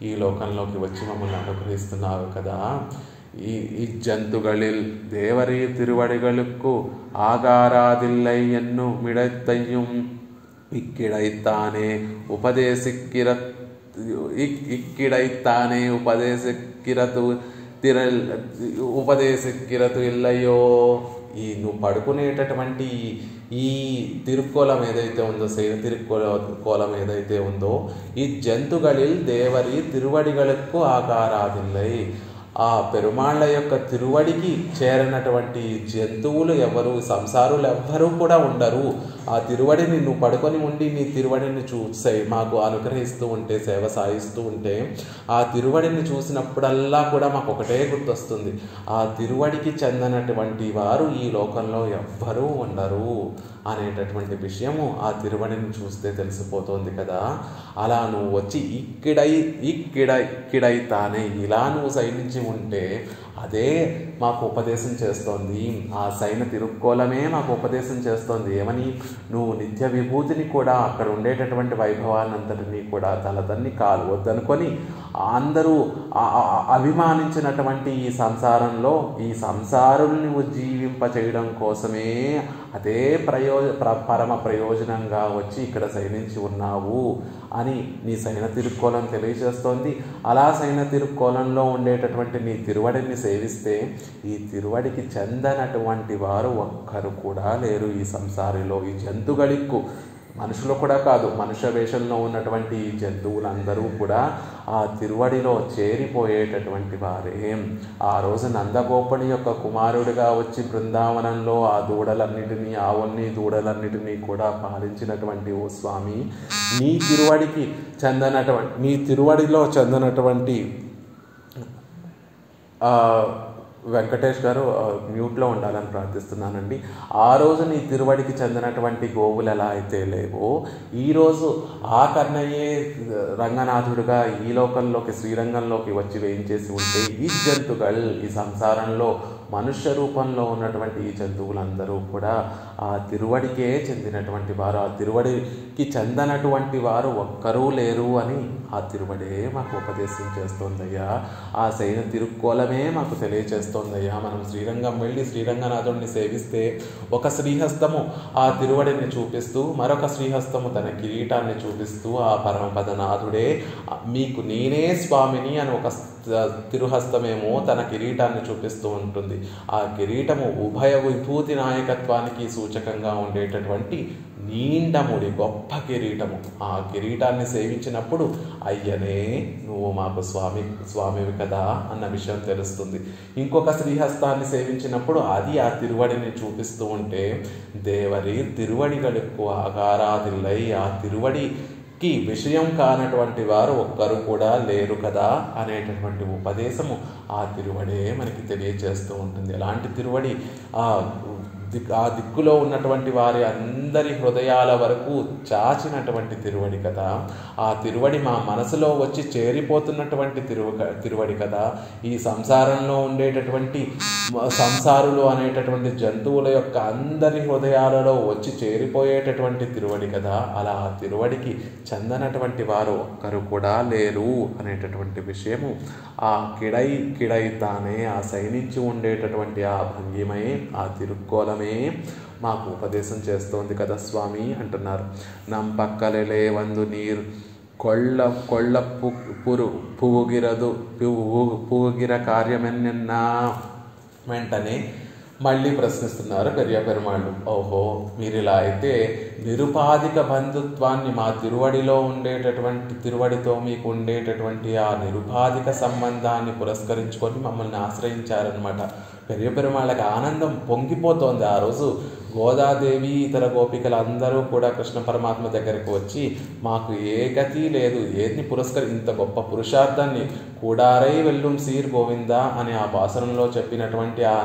ఈ లోకంలోకి వచ్చి మమ్మల్ని అనుగ్రహిస్తున్నారు కదా. இஜ்ஜந்துகளில் தேவரீ திருவடிகளுக்கு ஆகாராதில்லை என்னும் மிடத்தையும் இக்கிடைத்தானே ఉపదేశిక్కిరతు ఇల్లయో. ఈ నువ్వు పడుకునేటటువంటి ఈ తిరుక్కోలం ఏదైతే ఉందో, శయన తిరుక్కోలం ఏదైతే ఉందో, ఈ జంతుகளில் దేవరి తిరువడిகளுக்கு ఆకారాదిల్లై. ఆ పెరుమాళ్ళ యొక్క తిరువడికి చేరినటువంటి జంతువులు ఎవరు, సంసారులు ఎవ్వరూ కూడా ఉండరు. ఆ తిరువడిని నువ్వు పడుకొని ఉండి నీ తిరువడిని చూసే మాకు అనుగ్రహిస్తూ ఉంటే, సేవ సాయిస్తూ ఉంటే, ఆ తిరువడిని చూసినప్పుడల్లా కూడా మాకు ఒకటే గుర్తొస్తుంది, ఆ తిరువడికి చెందినటువంటి వారు ఈ లోకంలో ఎవ్వరూ ఉండరు అనేటటువంటి విషయము ఆ తిరువడిని చూస్తే తెలిసిపోతుంది కదా. అలా నువ్వు వచ్చి ఇక్కిడైతానే ఇలా నువ్వు శయనించి ఉంటే అదే మాకు ఉపదేశం చేస్తోంది. ఆ శయన తిరుక్కోలమే మాకు ఉపదేశం చేస్తోంది. ఏమని? నువ్వు నిత్య విభూతిని కూడా, అక్కడ ఉండేటటువంటి వైభవాన్నంతటినీ కూడా తలదన్ని కాలు వద్దనుకొని అందరూ అభిమానించినటువంటి ఈ సంసారంలో ఈ సంసారుల్ని ఉజ్జీవింప చేయడం కోసమే అదే పరమ ప్రయోజనంగా వచ్చి ఇక్కడ శయనించి ఉన్నావు అని నీ శయన తిరుక్కోలం తెలియజేస్తోంది. అలా శయన తిరుక్కోలంలో ఉండేటటువంటి నీ తిరువడిని సేవిస్తే ఈ తిరువడికి చెందనటువంటి వారు ఒక్కరు కూడా లేరు ఈ సంసారిలో. ఈ జంతుగళిక్కు మనుషులు కూడా కాదు, మనుష్య వేషంలో ఉన్నటువంటి ఈ జంతువులందరూ కూడా ఆ తిరువడిలో చేరిపోయేటటువంటి వారే. ఆ రోజు నందగోపుని యొక్క కుమారుడిగా వచ్చి బృందావనంలో ఆ దూడలన్నిటినీ, ఆవుల్ని దూడలన్నిటినీ కూడా పాలించినటువంటి ఓ స్వామి, నీ తిరువడిలో చెందినటువంటి వెంకటేష్ గారు మ్యూట్లో ఉండాలని ప్రార్థిస్తున్నానండి. ఆ రోజు నీ తిరువడికి చెందినటువంటి గోవులు ఎలా అయితే లేవో, ఈరోజు ఆ కన్నయ్యే రంగనాథుడుగా ఈ లోకంలోకి శ్రీరంగంలోకి వచ్చి వేయించేసి ఉంటే ఈ జంతువులు ఈ సంసారంలో మనుష్య రూపంలో ఉన్నటువంటి ఈ జంతువులందరూ కూడా ఆ తిరువడికే చెందినటువంటి వారు. ఆ తిరువడికి చెందనటువంటి వారు ఒక్కరూ లేరు అని ఆ తిరువడే మాకు ఉపదేశం చేస్తోందయ్యా. ఆ శయన తిరుక్కోలమే మాకు తెలియచేస్తోందయ్యా. మనం శ్రీరంగం వెళ్ళి శ్రీరంగనాథుడిని సేవిస్తే ఒక శ్రీహస్తము ఆ తిరువడిని చూపిస్తూ, మరొక శ్రీహస్తము తన కిరీటాన్ని చూపిస్తూ ఆ పరమపదనాథుడే మీకు నేనే స్వామిని అని ఒక తిరుహస్తమేమో తన కిరీటాన్ని చూపిస్తూ ఉంటుంది. ఆ కిరీటము ఉభయ విభూతి నాయకత్వానికి సూచకంగా ఉండేటటువంటి నీండముడి గొప్ప కిరీటము. ఆ కిరీటాన్ని సేవించినప్పుడు అయ్యనే నువ్వు మాకు స్వామివి కదా అన్న విషయం తెలుస్తుంది. ఇంకొక శ్రీహస్తాన్ని సేవించినప్పుడు అది ఆ తిరువడిని చూపిస్తూ ఉంటే దేవరి తిరువడిగలకు ఆగారాదిల్లై ఆ తిరువడికి విషయం కానటువంటి వారు ఒక్కరు కూడా లేరు కదా అనేటటువంటి ఉపదేశము ఆ తిరువడే మనకి తెలియజేస్తూ ఉంటుంది. అలాంటి తిరువడి ఆ దిక్కులో ఉన్నటువంటి వారి అందరి హృదయాల వరకు చాచినటువంటి తిరువడి కదా. ఆ తిరువడి మా మనసులో వచ్చి చేరిపోతున్నటువంటి తిరువడి కదా. ఈ సంసారంలో ఉండేటటువంటి సంసారులు అనేటటువంటి జంతువుల యొక్క అందరి హృదయాలలో వచ్చి చేరిపోయేటటువంటి తిరువడి కదా. అలా ఆ తిరువడికి చెందనటువంటి వారు ఒక్కరు కూడా లేరు అనేటటువంటి విషయము ఆ కిడైతానే ఆ శయనించి ఉండేటటువంటి ఆ భంగిమై ఆ తిరుక్కోలమే మాకు ఉపదేశం చేస్తోంది కదా స్వామి అంటున్నారు. నంపక్కలే వందు నీరు కొళ్ళ పువ్వుగిర కార్యమెన్నా వెంటనే మళ్ళీ ప్రశ్నిస్తున్నారు పెరియ పెరుమాళ్ళు. ఓహో, మీరు ఇలా అయితే నిరుపాధిక బంధుత్వాన్ని మా తిరువడిలో ఉండేటటువంటి తిరువడితో మీకు ఉండేటటువంటి ఆ నిరుపాధిక సంబంధాన్ని పురస్కరించుకొని మమ్మల్ని ఆశ్రయించారనమాట. పెరియ పెరుమాళ్ళకి ఆనందం పొంగిపోతోంది. ఆ రోజు గోదాదేవి ఇతర గోపికలు అందరూ కూడా కృష్ణ పరమాత్మ దగ్గరికి వచ్చి మాకు ఏ గతి లేదు, ఏది ఇంత గొప్ప పురుషార్థాన్ని కూడారై వెల్లుం సీర్ గోవింద అని ఆ పాసరంలో చెప్పినటువంటి ఆ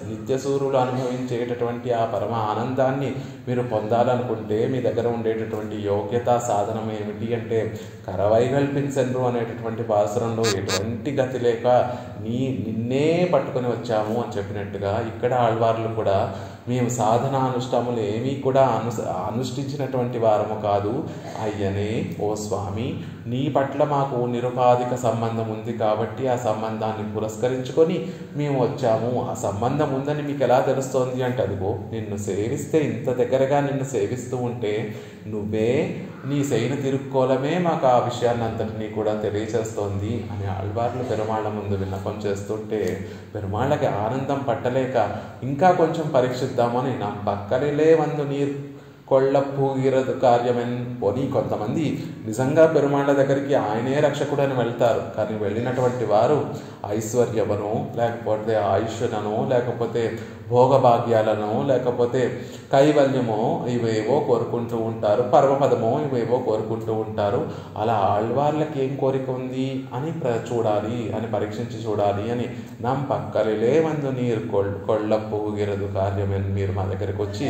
నిత్యసూరులు అనుభవించేటటువంటి ఆ పరమ ఆనందాన్ని మీరు పొందాలనుకుంటే మీ దగ్గర ఉండేటటువంటి యోగ్యత సాధనం ఏమిటి అంటే కరవైగల్పించండ్రు అనేటటువంటి పాసరంలో ఎటువంటి గతి లేక నిన్నే పట్టుకొని వచ్చాము అని చెప్పినట్టుగా ఇక్కడ ఆళ్వార్లు కూడా మేము సాధనానుష్ఠాములు ఏమీ కూడా అనుష్ఠించినటువంటి వారము కాదు. అయ్యనే ఓ స్వామి, నీ పట్ల మాకు నిరుపాధిక సంబంధం ఉంది కాబట్టి ఆ సంబంధాన్ని పురస్కరించుకొని మేము వచ్చాము. ఆ సంబంధం ఉందని మీకు ఎలా తెలుస్తోంది అంటే అదిగో నిన్ను సేవిస్తే, ఇంత దగ్గరగా నిన్ను సేవిస్తూ ఉంటే నువ్వే నీ శయన తిరుక్కోలమే మాకు ఆ విషయాన్ని అంతటినీ కూడా తెలియచేస్తోంది అని ఆళ్వార్లు పెరుమాళ్ళ ముందు విన్నపం చేస్తుంటే పెరుమాళ్ళకి ఆనందం పట్టలేక ఇంకా కొంచెం పరీక్షిద్దామని నా పక్కలే వందు నీరు కొళ్ళపూగిరదు కార్యమని పోనీ కొంతమంది నిజంగా పెరుమాళ్ళ దగ్గరికి ఆయనే రక్షకుడు అని వెళ్తారు. కానీ వెళ్ళినటువంటి వారు ఐశ్వర్యమనో లేకపోతే ఆయుష్నో లేకపోతే భోగభాగ్యాలను లేకపోతే కైవల్యమో ఇవేవో కోరుకుంటూ ఉంటారు, పరమపదమో ఇవేవో కోరుకుంటూ ఉంటారు. అలా ఆళ్వార్లకి ఏం కోరిక ఉంది అని చూడాలి అని పరీక్షించి చూడాలి అని నమ్ పక్కలే వందు నీరు కొళ్ళపూగిరదు కార్యమని మీరు మా దగ్గరికి వచ్చి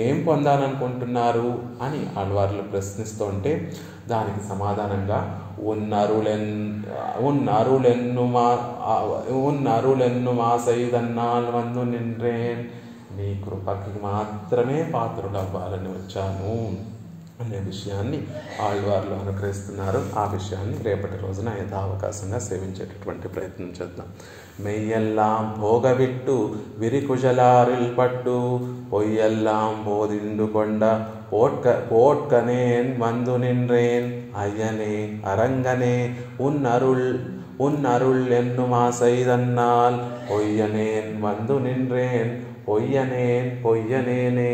ఏం పొందాలనుకుంటున్నారు అని ఆళ్వార్లు ప్రశ్నిస్తుంటే దానికి సమాధానంగా ఉన్నరులెన్ను మా సైదన్నాల్ వందు నిండ్రేన్, నీ కృపకి మాత్రమే పాత్రుడవ్వాలని వచ్చాను. అనే విషయాన్ని ఆళ్వార్లు అనుగ్రహిస్తున్నారు. ఆ విషయాన్ని రేపటి రోజున యథావకాశంగా సేవించేటటువంటి ప్రయత్నం చేద్దాం. మెయ్యెల్లాం భోగవిట్టు విరికుజలారిల్ పట్టు పొయ్యెల్లాం బోధిండు కొండ పోట్కనేన్ మందు నిన్రేన్ అయ్యనే అరంగనే ఉన్నరుள் ఎన్నుమా செய்தன்னால் பொய்யனேன் வந்து நின்றேன் பொய்யனேன் பொய்யனேனே.